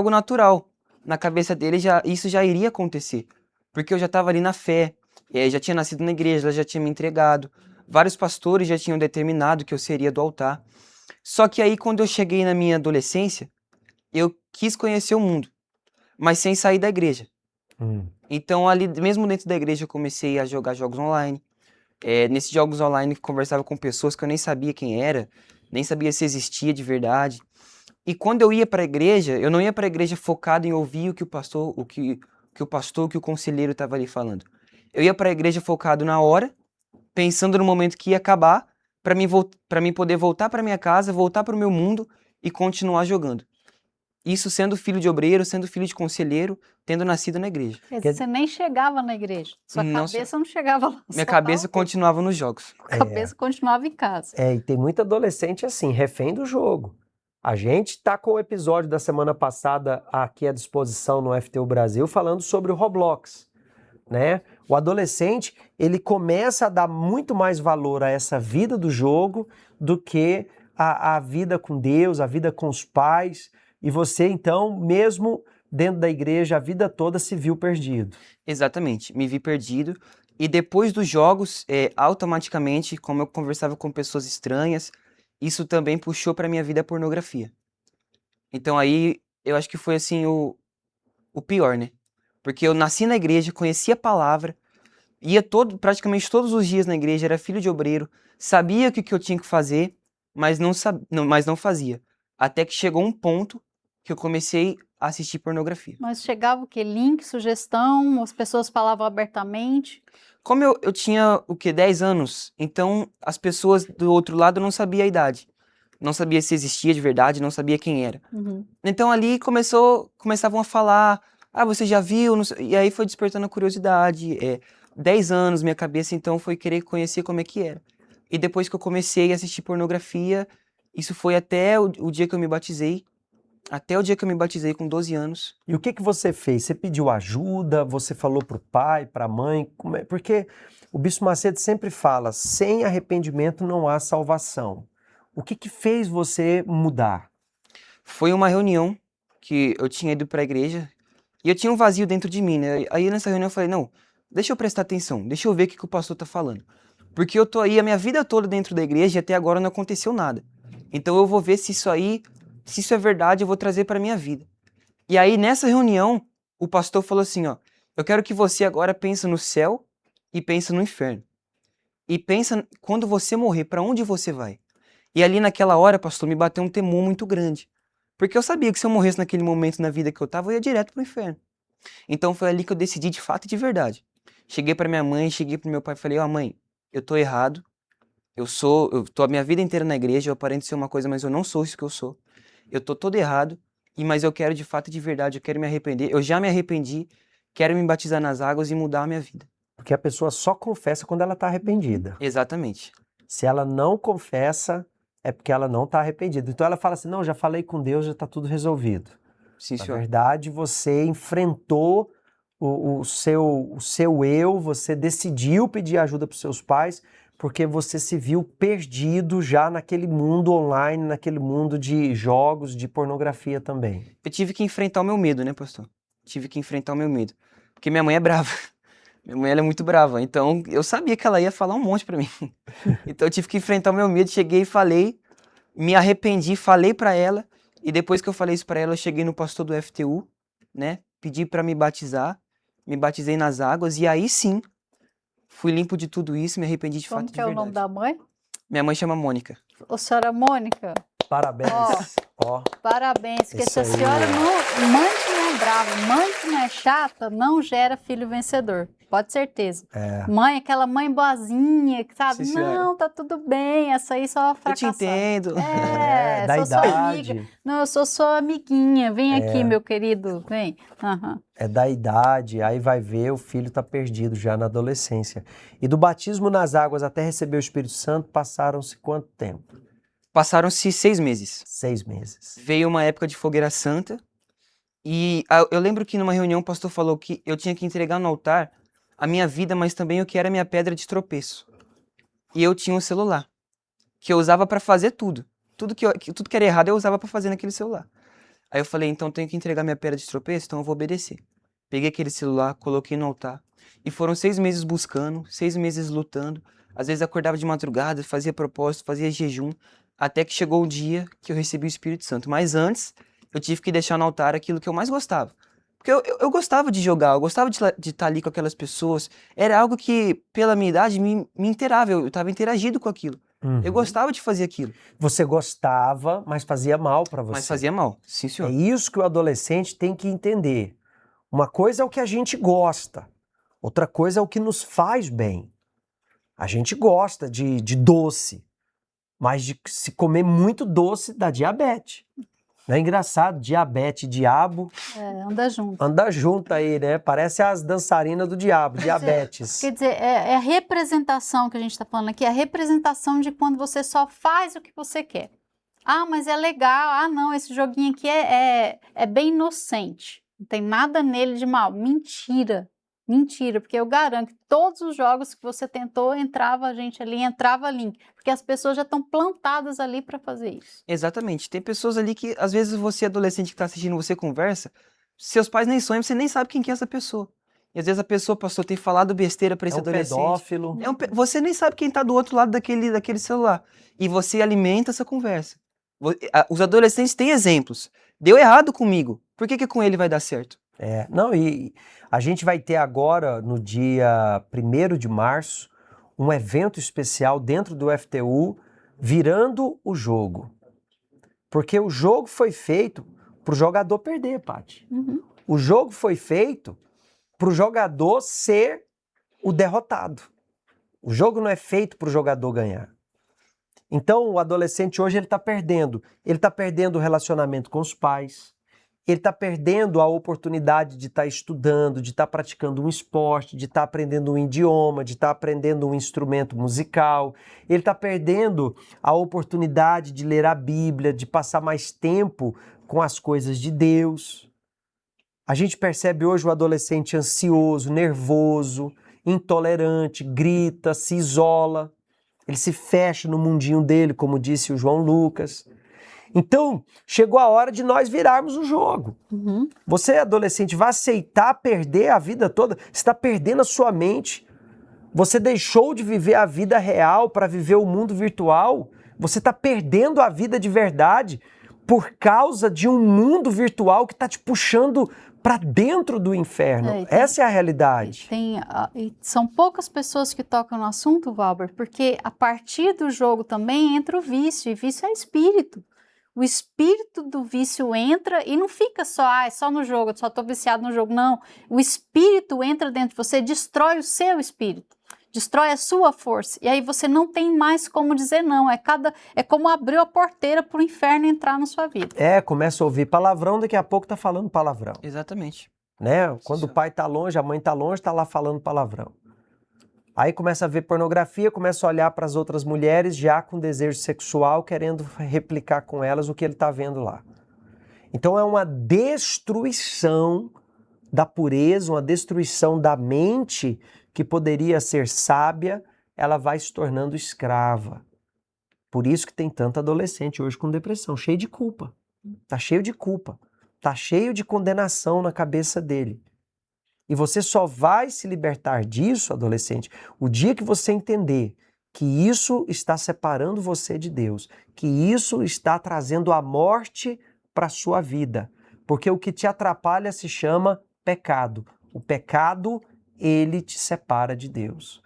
natural. Na cabeça deles, isso já iria acontecer. Porque eu já estava ali na fé, já tinha nascido na igreja, ela já tinha me entregado. Vários pastores já tinham determinado que eu seria do altar. Só que aí, quando eu cheguei na minha adolescência, eu quis conhecer o mundo, mas sem sair da igreja. Então, ali, mesmo dentro da igreja, eu comecei a jogar jogos online. Nesses jogos online, eu conversava com pessoas que eu nem sabia quem era, nem sabia se existia de verdade. E quando eu ia para a igreja, eu não ia para a igreja focado em ouvir o que o conselheiro estava ali falando. Eu ia para a igreja focado na hora, pensando no momento que ia acabar, para mim poder voltar para minha casa, voltar para o meu mundo e continuar jogando. Isso sendo filho de obreiro, sendo filho de conselheiro, tendo nascido na igreja. Quer dizer, você nem chegava na igreja. Sua cabeça não chegava lá. Minha cabeça continuava nos jogos. A cabeça continuava em casa. E tem muito adolescente assim, refém do jogo. A gente está com o episódio da semana passada aqui à disposição no FTU Brasil falando sobre o Roblox, né? O adolescente, ele começa a dar muito mais valor a essa vida do jogo do que a vida com Deus, a vida com os pais. E você, então, mesmo dentro da igreja, a vida toda se viu perdido. Exatamente, me vi perdido. E depois dos jogos, automaticamente, como eu conversava com pessoas estranhas, isso também puxou para minha vida a pornografia. Então aí, eu acho que foi assim o pior, né? Porque eu nasci na igreja, conhecia a palavra, ia praticamente todos os dias na igreja, era filho de obreiro, sabia o que eu tinha que fazer, mas não fazia. Até que chegou um ponto que eu comecei a assistir pornografia. Mas chegava o quê? Link, sugestão, as pessoas falavam abertamente? Como eu tinha, 10 anos, então as pessoas do outro lado não sabiam a idade. Não sabia se existia de verdade, não sabia quem era. Então ali começavam a falar, você já viu? E aí foi despertando a curiosidade. 10 anos, minha cabeça então foi querer conhecer como é que era. E depois que eu comecei a assistir pornografia, isso foi até o dia que eu me batizei. Até o dia que eu me batizei com 12 anos. E o que você fez? Você pediu ajuda? Você falou pro pai, pra mãe? Porque o Bispo Macedo sempre fala, sem arrependimento não há salvação. O que fez você mudar? Foi uma reunião que eu tinha ido pra igreja e eu tinha um vazio dentro de mim, né? Aí nessa reunião eu falei, não, deixa eu prestar atenção, deixa eu ver o que o pastor tá falando. Porque eu tô aí a minha vida toda dentro da igreja e até agora não aconteceu nada. Então eu vou ver se isso é verdade, eu vou trazer para minha vida. E aí, nessa reunião, o pastor falou assim, eu quero que você agora pense no céu e pense no inferno. E pensa, quando você morrer, para onde você vai? E ali naquela hora, pastor, me bateu um temor muito grande. Porque eu sabia que se eu morresse naquele momento na vida que eu estava, eu ia direto pro inferno. Então foi ali que eu decidi de fato e de verdade. Cheguei para minha mãe, cheguei pro meu pai e falei, mãe, eu tô errado. Eu tô a minha vida inteira na igreja, eu aparento ser uma coisa, mas eu não sou isso que eu sou. Eu tô todo errado, mas eu quero de fato e de verdade, eu quero me arrepender. Eu já me arrependi, quero me batizar nas águas e mudar a minha vida. Porque a pessoa só confessa quando ela está arrependida. Exatamente. Se ela não confessa, é porque ela não está arrependida. Então ela fala assim, não, já falei com Deus, já está tudo resolvido. Sim, senhor. Na verdade, você enfrentou o seu eu, você decidiu pedir ajuda para os seus pais, porque você se viu perdido já naquele mundo online, naquele mundo de jogos, de pornografia também. Eu tive que enfrentar o meu medo, né, pastor? Tive que enfrentar o meu medo. Porque minha mãe é brava. Minha mãe ela é muito brava. Então, eu sabia que ela ia falar um monte pra mim. Então, eu tive que enfrentar o meu medo. Cheguei e falei, me arrependi, falei pra ela. E depois que eu falei isso pra ela, eu cheguei no pastor do FTU, né? Pedi pra me batizar. Me batizei nas águas. E aí, sim, fui limpo de tudo isso, me arrependi de fato de verdade. Como que é o nome da mãe? Minha mãe chama Mônica. Ô, senhora Mônica, Parabéns. Ó. Parabéns, porque se a Isso aí, senhora ó. não, mãe que não é brava, mãe que não é chata, não gera filho vencedor. Pode certeza. É. Mãe, aquela mãe boazinha, que sabe? Sim, senhora. Não, tá tudo bem, essa aí só Eu te fracassada. entendo. É, da sou sua idade. amiga. Não, eu sou sua amiguinha. Vem aqui, É. meu querido, vem. Aham. É da idade, aí vai ver, o filho está perdido já na adolescência. E do batismo nas águas até receber o Espírito Santo, passaram-se quanto tempo? Passaram-se 6 meses. 6 meses. Veio uma época de fogueira santa. E eu lembro que numa reunião o pastor falou que eu tinha que entregar no altar a minha vida, mas também o que era a minha pedra de tropeço. E eu tinha um celular, que eu usava para fazer tudo. Tudo que era errado eu usava para fazer naquele celular. Aí eu falei, então eu tenho que entregar minha pedra de tropeço, então eu vou obedecer. Peguei aquele celular, coloquei no altar. E foram 6 meses buscando, 6 meses lutando. Às vezes acordava de madrugada, fazia propósito, fazia jejum, até que chegou o dia que eu recebi o Espírito Santo. Mas antes, eu tive que deixar no altar aquilo que eu mais gostava. Porque eu gostava de jogar, eu gostava de estar ali com aquelas pessoas. Era algo que, pela minha idade, me inteirava, eu estava interagido com aquilo. Eu gostava de fazer aquilo. Você gostava, mas fazia mal para você. Mas fazia mal, sim, senhor. É isso que o adolescente tem que entender. Uma coisa é o que a gente gosta, outra coisa é o que nos faz bem. A gente gosta de doce, mas de se comer muito doce dá diabetes. Não é engraçado? Diabetes e diabo É, anda junto. anda junto aí, né? Parece as dançarinas do diabo, diabetes. Quer dizer, é a representação que a gente está falando aqui, é a representação de quando você só faz o que você quer. Ah, mas é legal. Ah, não, esse joguinho aqui é bem inocente. Não tem nada nele de mal. Mentira. Mentira, porque eu garanto que todos os jogos que você tentou, entrava gente ali, entrava link. Porque as pessoas já estão plantadas ali para fazer isso. Exatamente. Tem pessoas ali que, às vezes, você, adolescente que está assistindo, você conversa, seus pais nem sonham, você nem sabe quem que é essa pessoa. E às vezes a pessoa passou a ter falado besteira para esse adolescente. Pedófilo. Você nem sabe quem está do outro lado daquele celular. E você alimenta essa conversa. Os adolescentes têm exemplos. Deu errado comigo. Por que com ele vai dar certo? Não, e a gente vai ter agora, no dia 1º de março, um evento especial dentro do FTU, virando o jogo. Porque o jogo foi feito para o jogador perder, Paty. O jogo foi feito para o jogador ser o derrotado. O jogo não é feito para o jogador ganhar. Então, o adolescente hoje ele está perdendo. Ele está perdendo o relacionamento com os pais. Ele está perdendo a oportunidade de estar estudando, de estar praticando um esporte, de estar aprendendo um idioma, de estar aprendendo um instrumento musical. Ele está perdendo a oportunidade de ler a Bíblia, de passar mais tempo com as coisas de Deus. A gente percebe hoje o adolescente ansioso, nervoso, intolerante, grita, se isola. Ele se fecha no mundinho dele, como disse o João Lucas. Então, chegou a hora de nós virarmos o jogo. Você, adolescente, vai aceitar perder a vida toda? Você está perdendo a sua mente. Você deixou de viver a vida real para viver o mundo virtual. Você está perdendo a vida de verdade por causa de um mundo virtual que está te puxando para dentro do inferno. Essa é a realidade. São poucas pessoas que tocam no assunto, Valber, porque a partir do jogo também entra o vício, e vício é espírito. O espírito do vício entra e não fica só, só no jogo, eu só estou viciado no jogo. Não, o espírito entra dentro de você, destrói o seu espírito, destrói a sua força. E aí você não tem mais como dizer não. É como abrir a porteira para o inferno entrar na sua vida. Começa a ouvir palavrão, daqui a pouco tá falando palavrão. Exatamente. Né? Quando o pai tá longe, a mãe tá longe, tá lá falando palavrão. Aí começa a ver pornografia, começa a olhar para as outras mulheres já com desejo sexual, querendo replicar com elas o que ele está vendo lá. Então é uma destruição da pureza, uma destruição da mente que poderia ser sábia, ela vai se tornando escrava. Por isso que tem tanto adolescente hoje com depressão, cheio de culpa. Tá cheio de culpa, tá cheio de condenação na cabeça dele. E você só vai se libertar disso, adolescente, o dia que você entender que isso está separando você de Deus, que isso está trazendo a morte para a sua vida. Porque o que te atrapalha se chama pecado. O pecado, ele te separa de Deus.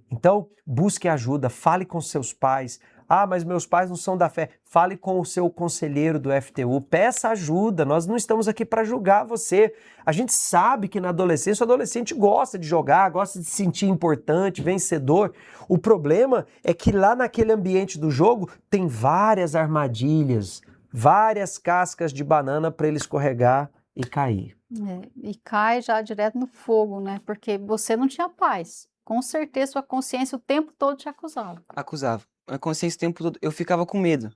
Então, busque ajuda, fale com seus pais. Ah, mas meus pais não são da fé. Fale com o seu conselheiro do FTU, peça ajuda. Nós não estamos aqui para julgar você. A gente sabe que na adolescência o adolescente gosta de jogar, gosta de se sentir importante, vencedor. O problema é que lá naquele ambiente do jogo tem várias armadilhas, várias cascas de banana para ele escorregar e cair. E cai já direto no fogo, né? Porque você não tinha paz. Com certeza sua consciência o tempo todo te acusava. Acusava. A consciência o tempo todo, eu ficava com medo.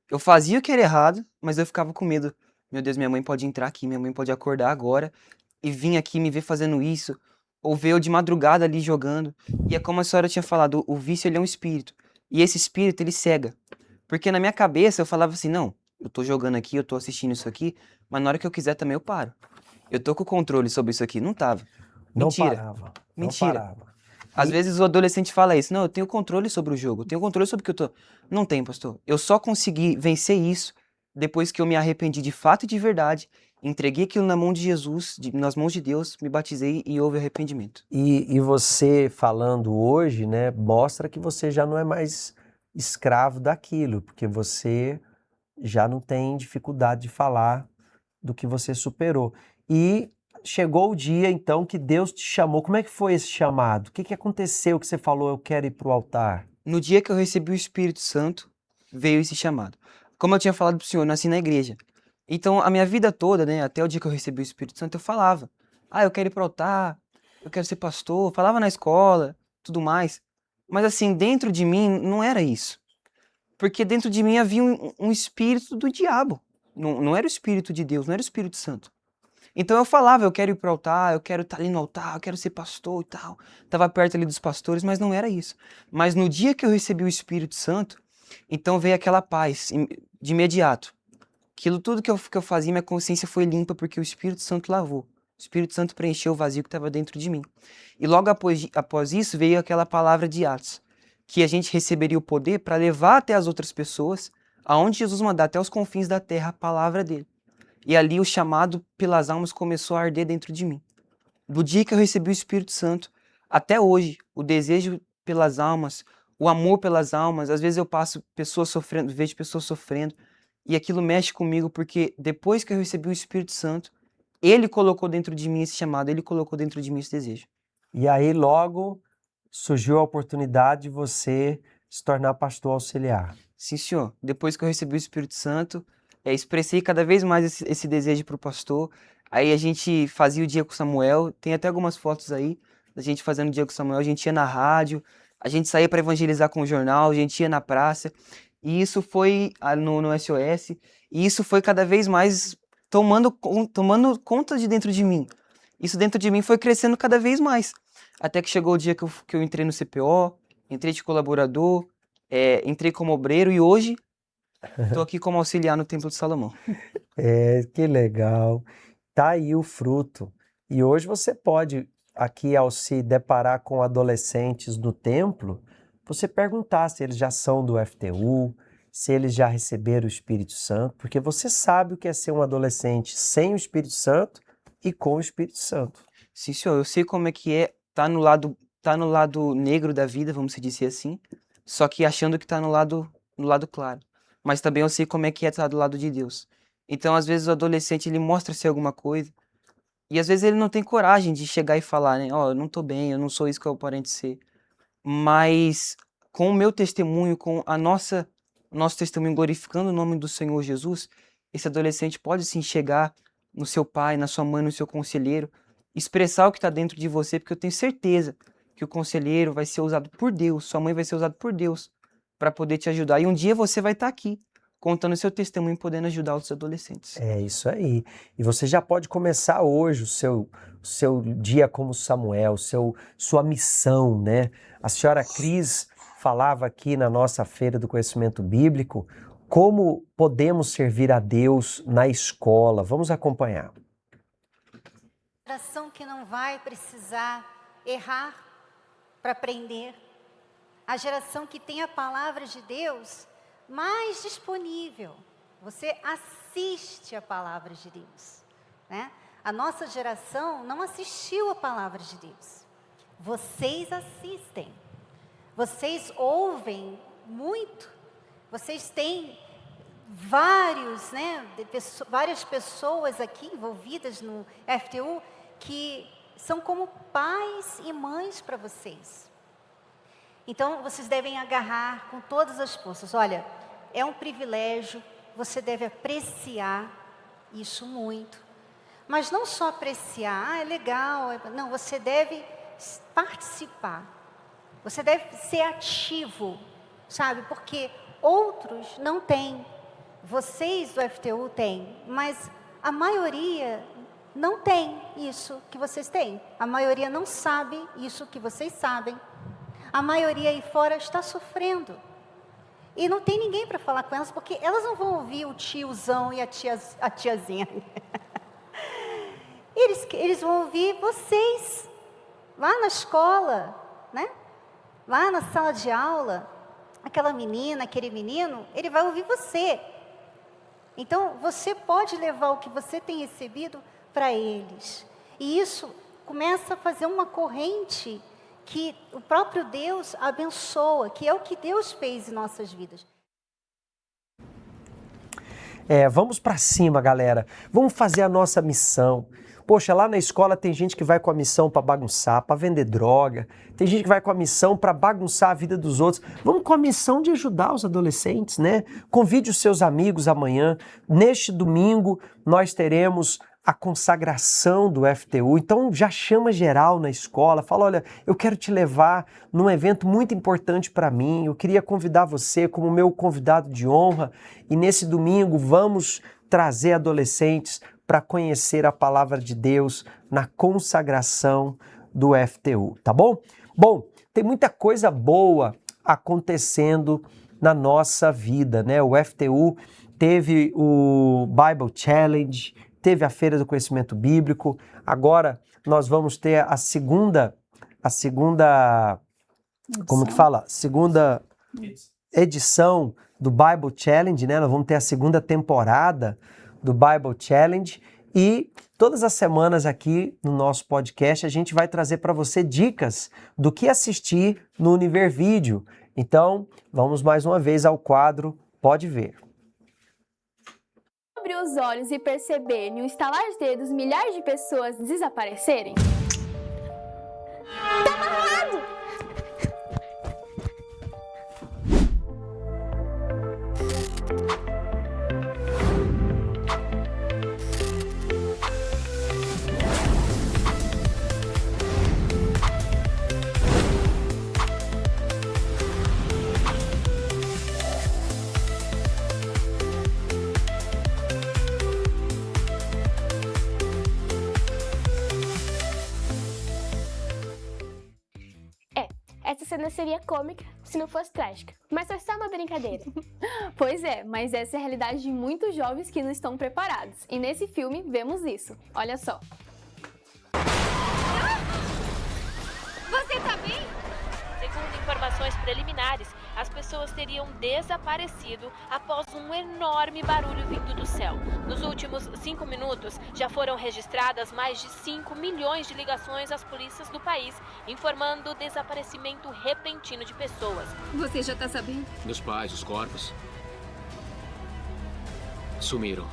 Eu fazia o que era errado, mas eu ficava com medo. Meu Deus, minha mãe pode entrar aqui, minha mãe pode acordar agora e vir aqui me ver fazendo isso, ou ver eu de madrugada ali jogando. E é como a senhora tinha falado, o vício ele é um espírito. E esse espírito ele cega. Porque na minha cabeça eu falava assim, não, eu tô jogando aqui, eu tô assistindo isso aqui, mas na hora que eu quiser também eu paro. Eu tô com o controle sobre isso aqui. Não tava. Mentira. Não parava. Mentira. Não parava. Às vezes o adolescente fala isso, não, eu tenho controle sobre o jogo, eu tenho controle sobre o que eu tô... Não tem, pastor. Eu só consegui vencer isso depois que eu me arrependi de fato e de verdade, entreguei aquilo na mão de Jesus, nas mãos de Deus, me batizei e houve arrependimento. E você falando hoje, né, mostra que você já não é mais escravo daquilo, porque você já não tem dificuldade de falar do que você superou. E chegou o dia, então, que Deus te chamou. Como é que foi esse chamado? O que aconteceu que você falou, eu quero ir para o altar? No dia que eu recebi o Espírito Santo, veio esse chamado. Como eu tinha falado pro senhor, eu nasci na igreja. Então, a minha vida toda, né, até o dia que eu recebi o Espírito Santo, eu falava, eu quero ir pro altar, eu quero ser pastor, falava na escola, tudo mais. Mas assim, dentro de mim, não era isso. Porque dentro de mim havia um espírito do diabo. Não era o Espírito de Deus, não era o Espírito Santo. Então eu falava, eu quero ir pro altar, eu quero estar ali no altar, eu quero ser pastor e tal. Tava perto ali dos pastores, mas não era isso. Mas no dia que eu recebi o Espírito Santo, então veio aquela paz de imediato. Aquilo tudo que eu fazia, minha consciência foi limpa porque o Espírito Santo lavou. O Espírito Santo preencheu o vazio que estava dentro de mim. E logo após isso veio aquela palavra de Atos, que a gente receberia o poder para levar até as outras pessoas, aonde Jesus mandar, até os confins da terra, a palavra dele. E ali o chamado pelas almas começou a arder dentro de mim. Do dia que eu recebi o Espírito Santo, até hoje, o desejo pelas almas, o amor pelas almas, às vezes eu passo pessoas sofrendo, vejo pessoas sofrendo, e aquilo mexe comigo, porque depois que eu recebi o Espírito Santo, ele colocou dentro de mim esse chamado, ele colocou dentro de mim esse desejo. E aí logo surgiu a oportunidade de você se tornar pastor auxiliar. Sim, senhor. Depois que eu recebi o Espírito Santo, expressei cada vez mais esse desejo para o pastor. Aí a gente fazia o dia com o Samuel, tem até algumas fotos aí da gente fazendo o dia com o Samuel. A gente ia na rádio, a gente saía para evangelizar com o jornal, a gente ia na praça. E isso foi no SOS, e isso foi cada vez mais tomando conta de dentro de mim. Isso dentro de mim foi crescendo cada vez mais. Até que chegou o dia que eu entrei no CPO, entrei de colaborador, entrei como obreiro e hoje estou aqui como auxiliar no Templo de Salomão. Que legal. Tá aí o fruto. E hoje você pode, aqui ao se deparar com adolescentes do templo, você perguntar se eles já são do FTU, se eles já receberam o Espírito Santo, porque você sabe o que é ser um adolescente sem o Espírito Santo e com o Espírito Santo. Sim, senhor, eu sei como é que é tá no lado negro da vida, vamos dizer assim, só que achando que tá no lado claro. Mas também eu sei como é que é estar do lado de Deus. Então, às vezes, o adolescente, ele mostra ser alguma coisa, e às vezes ele não tem coragem de chegar e falar, né, eu não tô bem, eu não sou isso que eu aparento ser. Mas, com o meu testemunho, com nosso testemunho glorificando o nome do Senhor Jesus, esse adolescente pode sim chegar no seu pai, na sua mãe, no seu conselheiro, expressar o que está dentro de você, porque eu tenho certeza que o conselheiro vai ser usado por Deus, sua mãe vai ser usada por Deus para poder te ajudar. E um dia você vai estar aqui, contando o seu testemunho e podendo ajudar outros adolescentes. É isso aí. E você já pode começar hoje o seu dia como Samuel, sua missão, né? A senhora Cris falava aqui na nossa Feira do Conhecimento Bíblico como podemos servir a Deus na escola. Vamos acompanhar. Geração que não vai precisar errar para aprender. A geração que tem a palavra de Deus mais disponível. Você assiste a palavra de Deus, né? A nossa geração não assistiu a palavra de Deus. Vocês assistem. Vocês ouvem muito, Vocês têm várias pessoas aqui envolvidas no FTU que são como pais e mães para vocês. Então, vocês devem agarrar com todas as forças. Olha, é um privilégio, você deve apreciar isso muito. Mas não só apreciar, é legal. Não, você deve participar. Você deve ser ativo, sabe? Porque outros não têm. Vocês do FTU têm, mas a maioria não tem isso que vocês têm. A maioria não sabe isso que vocês sabem. A maioria aí fora está sofrendo. E não tem ninguém para falar com elas, porque elas não vão ouvir o tiozão e a tiazinha. Eles vão ouvir vocês, lá na escola, né? Lá na sala de aula. Aquela menina, aquele menino, ele vai ouvir você. Então, você pode levar o que você tem recebido para eles. E isso começa a fazer uma corrente que o próprio Deus abençoa, que é o que Deus fez em nossas vidas. Vamos para cima, galera. Vamos fazer a nossa missão. Poxa, lá na escola tem gente que vai com a missão para bagunçar, para vender droga. Tem gente que vai com a missão para bagunçar a vida dos outros. Vamos com a missão de ajudar os adolescentes, né? Convide os seus amigos amanhã. Neste domingo, nós teremos a consagração do FTU. Então, já chama geral na escola. Fala, olha, eu quero te levar num evento muito importante para mim. Eu queria convidar você como meu convidado de honra. E nesse domingo, vamos trazer adolescentes para conhecer a palavra de Deus na consagração do FTU, tá bom? Bom, tem muita coisa boa acontecendo na nossa vida, né? O FTU teve o Bible Challenge, teve a Feira do Conhecimento Bíblico, agora nós vamos ter a segunda como que fala? Segunda edição do Bible Challenge, né? Nós vamos ter a segunda temporada do Bible Challenge e todas as semanas aqui no nosso podcast a gente vai trazer para você dicas do que assistir no Univer Vídeo. Então, vamos mais uma vez ao quadro Pode Ver. Abrir os olhos e perceber, em um estalar de dedos, milhares de pessoas desaparecerem? Tá amarrado! Essa cena seria cômica se não fosse trágica, mas foi só uma brincadeira. Pois é, mas essa é a realidade de muitos jovens que não estão preparados. E nesse filme vemos isso. Olha só. Você tá bem? Segundo informações preliminares, as pessoas teriam desaparecido após um enorme barulho vindo do céu. Nos últimos 5 minutos, já foram registradas mais de 5 milhões de ligações às polícias do país, informando o desaparecimento repentino de pessoas. Você já tá sabendo? Meus pais, os corpos, sumiram.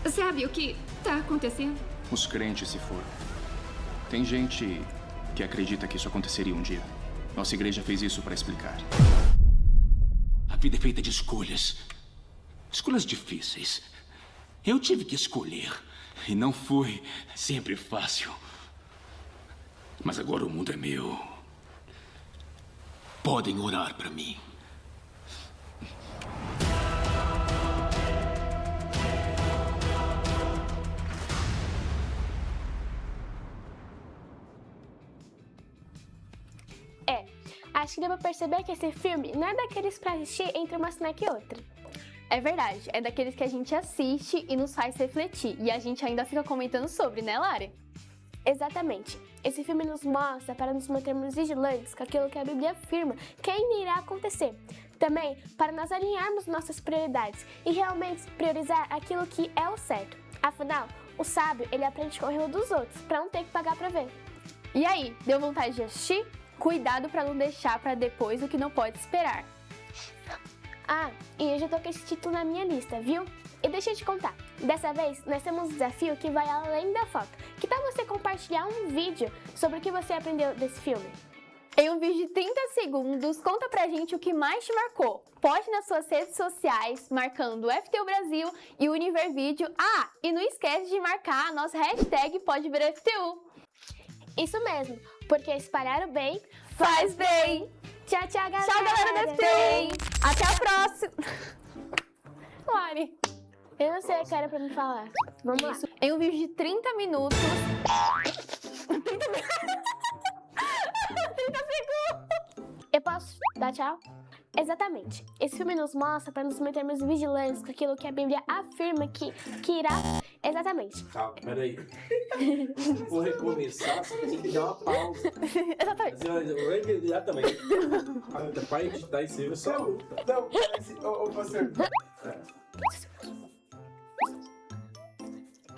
Sabe o que tá acontecendo? Os crentes se foram. Tem gente que acredita que isso aconteceria um dia. Nossa igreja fez isso para explicar. A vida é feita de escolhas. Escolhas difíceis. Eu tive que escolher. E não foi sempre fácil. Mas agora o mundo é meu. Podem orar para mim. Acho que deu pra perceber que esse filme não é daqueles pra assistir entre uma snack e outra. É verdade, é daqueles que a gente assiste e nos faz refletir. E a gente ainda fica comentando sobre, né, Lari? Exatamente. Esse filme nos mostra para nos mantermos vigilantes com aquilo que a Bíblia afirma que ainda irá acontecer. Também para nós alinharmos nossas prioridades e realmente priorizar aquilo que é o certo. Afinal, o sábio, ele aprende com o erro dos outros, para não ter que pagar pra ver. E aí, deu vontade de assistir? Cuidado para não deixar para depois o que não pode esperar. Ah, e eu já tô com esse título na minha lista, viu? E deixa eu te contar, dessa vez nós temos um desafio que vai além da foto. Que tal você compartilhar um vídeo sobre o que você aprendeu desse filme? Em um vídeo de 30 segundos, conta pra gente o que mais te marcou. Poste nas suas redes sociais, marcando o FTU Brasil e o Univervídeo. Ah, e não esquece de marcar a nossa hashtag PodeVerFTU. Isso mesmo, porque espalhar o bem faz bem. Tchau, tchau, galera. Tchau, galera do FTU. Até a próxima. Lari. Eu não sei o que era pra me falar. Vamos lá. Em um vídeo de 30 minutos... 30 segundos. Eu posso dar tchau? Exatamente. Esse filme nos mostra para nos mantermos vigilantes com aquilo que a Bíblia afirma que irá... Exatamente. Calma, peraí. Se for recomeçar, você tem que dar uma pausa. Exatamente. Eu vou entender também. Para editar isso aí, só luta. Não, você...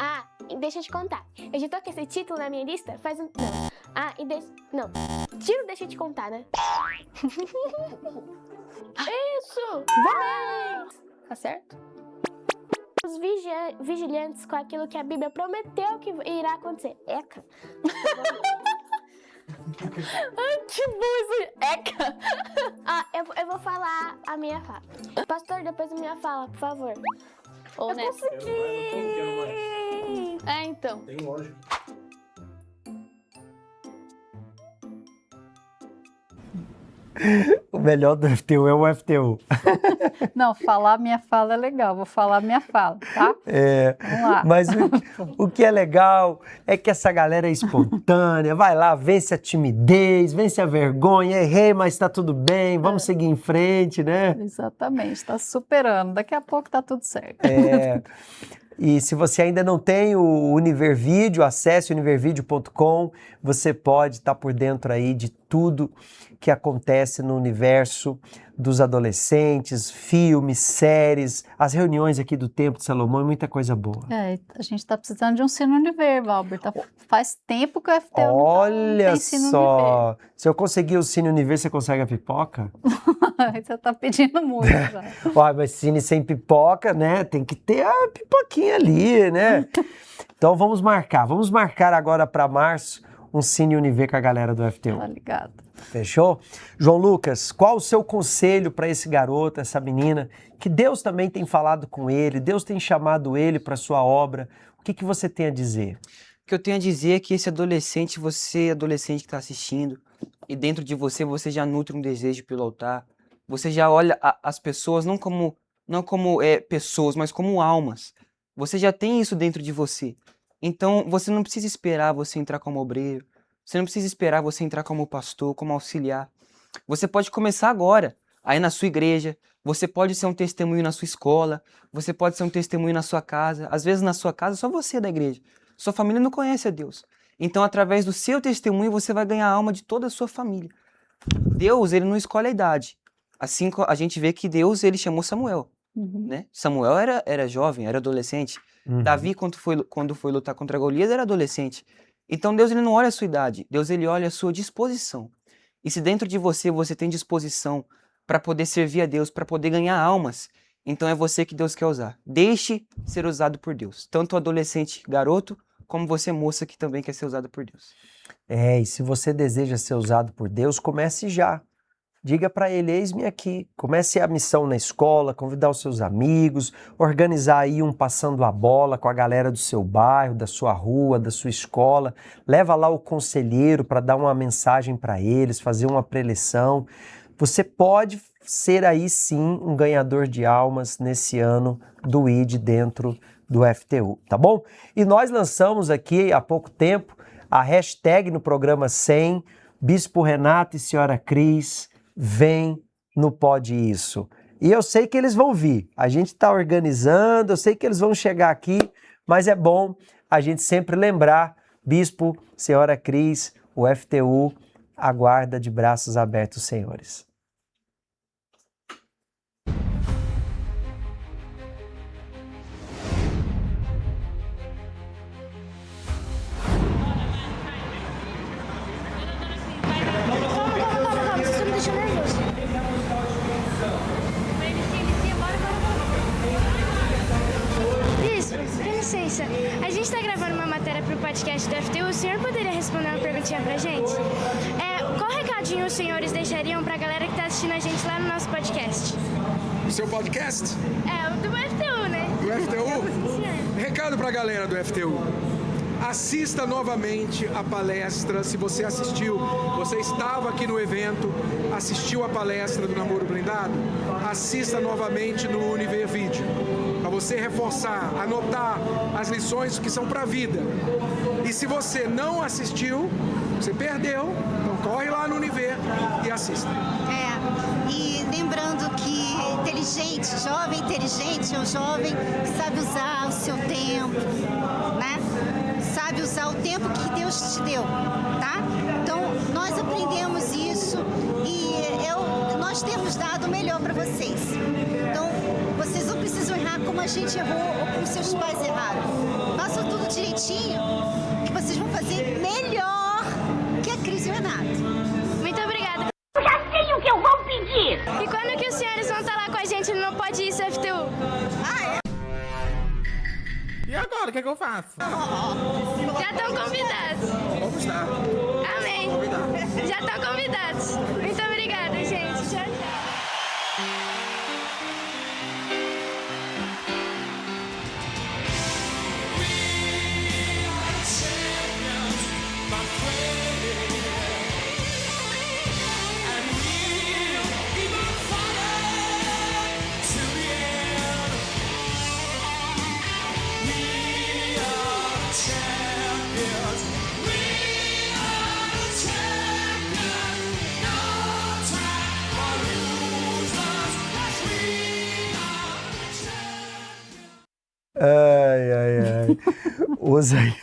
Ah, e deixa eu te contar. Eu já tô com esse título na minha lista faz um... Não. Ah, e deixa... Não. Tiro deixa eu te contar, né? Isso! Vai! Tá certo? Os vigilantes com aquilo que a Bíblia prometeu que irá acontecer. Eca! Ai, que bom isso! Eca! Ah, eu vou falar a minha fala. Pastor, depois a minha fala, por favor. Ou eu consegui! É, então. Tem lógica. O melhor do FTU é o FTU. Não, falar minha fala é legal, vou falar minha fala, tá? Vamos lá. Mas o que é legal é que essa galera é espontânea, vai lá, vence a timidez, vence a vergonha, errei, mas tá tudo bem, vamos seguir em frente, né? Exatamente, tá superando, daqui a pouco tá tudo certo. E se você ainda não tem o Univervídeo, acesse univervideo.com, você pode estar por dentro aí de tudo que acontece no universo dos adolescentes, filmes, séries, as reuniões aqui do Templo de Salomão e muita coisa boa. A gente tá precisando de um Cine Univer, Valber. Faz tempo que o FTU Olha não tem Cine só, Univer. Se eu conseguir o Cine Univer, você consegue a pipoca? Você tá pedindo muito já. Uai, mas cine sem pipoca, né? Tem que ter a pipoquinha ali, né? Então vamos marcar agora para março um Cine Univer com a galera do FTU. Tá ligado. Fechou? João Lucas, qual o seu conselho para esse garoto, essa menina, que Deus também tem falado com ele, Deus tem chamado ele para sua obra? O que você tem a dizer? O que eu tenho a dizer é que esse adolescente, você adolescente que está assistindo, e dentro de você já nutre um desejo pelo altar, você já olha as pessoas não como pessoas, mas como almas. Você já tem isso dentro de você. Então, você não precisa esperar você entrar como obreiro. Você não precisa esperar você entrar como pastor, como auxiliar. Você pode começar agora, aí na sua igreja. Você pode ser um testemunho na sua escola. Você pode ser um testemunho na sua casa. Às vezes na sua casa, só você é da igreja. Sua família não conhece a Deus. Então, através do seu testemunho, você vai ganhar a alma de toda a sua família. Deus, ele não escolhe a idade. Assim, a gente vê que Deus, ele chamou Samuel. Né? Samuel era jovem, era adolescente. Davi, quando foi lutar contra Golias, era adolescente. Então, Deus, ele não olha a sua idade. Deus, ele olha a sua disposição. E se dentro de você tem disposição para poder servir a Deus, para poder ganhar almas, então é você que Deus quer usar. Deixe ser usado por Deus. Tanto o adolescente garoto, como você moça que também quer ser usada por Deus. E se você deseja ser usado por Deus, comece já. Diga para ele, eis-me aqui. Comece a missão na escola, convidar os seus amigos, organizar aí um passando a bola com a galera do seu bairro, da sua rua, da sua escola. Leva lá o conselheiro para dar uma mensagem para eles, fazer uma preleção. Você pode ser aí sim um ganhador de almas nesse ano do ID dentro do FTU, tá bom? E nós lançamos aqui há pouco tempo a hashtag no programa 100, Bispo Renato e Senhora Cris, vem no Pode Isso. E eu sei que eles vão vir. A gente está organizando, eu sei que eles vão chegar aqui, mas é bom a gente sempre lembrar, Bispo, Senhora Cris, o FTU aguarda de braços abertos, senhores. gente tá gravando uma matéria pro podcast do FTU, o senhor poderia responder uma perguntinha pra gente? Qual recadinho os senhores deixariam pra galera que tá assistindo a gente lá no nosso podcast? O seu podcast? O do FTU, né? Do FTU? Recado pra galera do FTU. Assista novamente a palestra, se você assistiu, você estava aqui no evento, assistiu a palestra do Namoro Blindado, assista novamente no Univer Vídeo, para você reforçar, anotar as lições que são para a vida. E se você não assistiu, você perdeu, então corre lá no Univer e assista. E lembrando que jovem inteligente é um jovem que sabe usar o seu tempo, né? Sabe usar o tempo que Deus te deu, tá? Então, nós aprendemos isso e nós temos dado o melhor para vocês. Então, vocês não precisam errar como a gente errou ou como seus pais erraram. Façam tudo direitinho que vocês vão fazer melhor que a Cris e o Renato. Muito obrigada. Eu já sei o que eu vou pedir. E quando que os senhores vão estar lá com a gente no Pode Isso FTU? E agora, o que é que eu faço? Já estão convidados. Vamos lá. Amém. Já estão convidados. Muito obrigada, gente. Tchau, tchau. Ai. Usa aí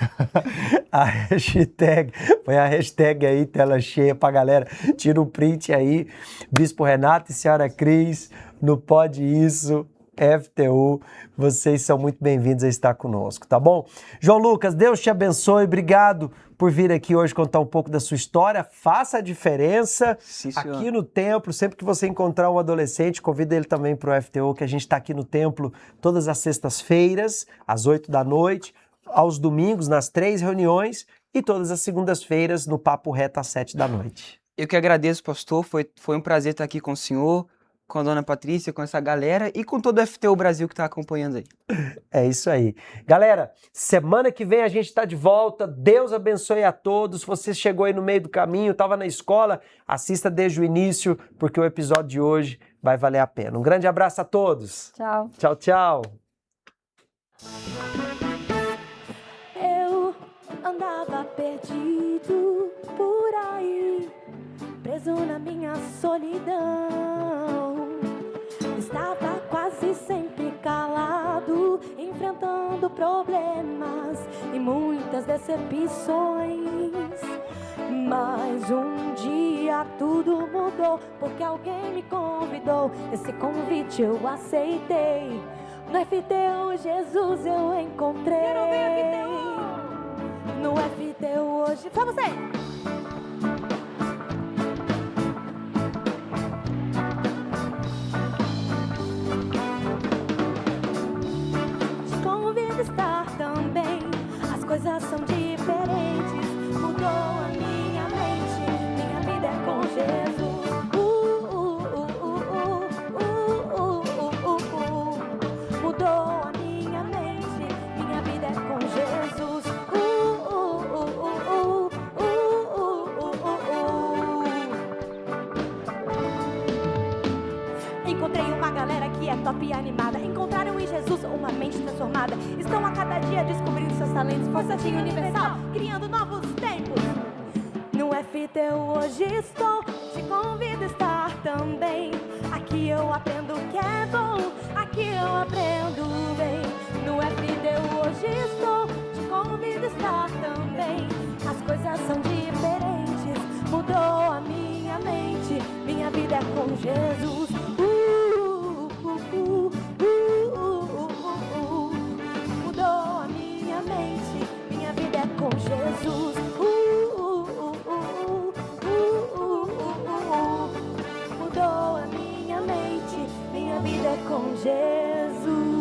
a hashtag, põe a hashtag aí, tela cheia pra galera. Tira o print aí, Bispo Renato e Senhora Cris, no Pode Isso FTU. Vocês são muito bem-vindos a estar conosco, tá bom? João Lucas, Deus te abençoe, obrigado por vir aqui hoje contar um pouco da sua história. Faça a diferença aqui no templo. Sempre que você encontrar um adolescente, convida ele também para o FTU, que a gente está aqui no templo todas as sextas-feiras, às 8 da noite, aos domingos, nas 3 reuniões, e todas as segundas-feiras, no Papo Reto, às 7 da noite. Eu que agradeço, pastor. Foi um prazer estar aqui com o senhor, com a dona Patrícia, com essa galera e com todo o FTU Brasil que está acompanhando aí. É isso aí. Galera, semana que vem a gente está de volta. Deus abençoe a todos. Se você chegou aí no meio do caminho, estava na escola, assista desde o início, porque o episódio de hoje vai valer a pena. Um grande abraço a todos. Tchau. Tchau, tchau. Eu andava perdido por aí, preso na minha solidão. Estava quase sempre calado, enfrentando problemas e muitas decepções. Mas um dia tudo mudou, porque alguém me convidou. Esse convite eu aceitei. No FTU Jesus eu encontrei. No FTU hoje, pra você! Estar também, as coisas são diferentes. Mudou a minha mente, minha vida é com Jesus. Mudou a minha mente, minha vida é com Jesus. Encontrei uma galera que é top e animada. Encontraram em Jesus uma mente transformada. Estão a cada dia descobrindo seus talentos. Força de universal, criando novos tempos. No FTU hoje estou, te convido a estar também. Aqui eu aprendo o que é bom, aqui eu aprendo bem. No FTU hoje estou, te convido a estar também. As coisas são diferentes, mudou a minha mente. Minha vida é com Jesus. Mudou a minha mente, minha vida é com Jesus. Mudou a minha mente, minha vida é com Jesus.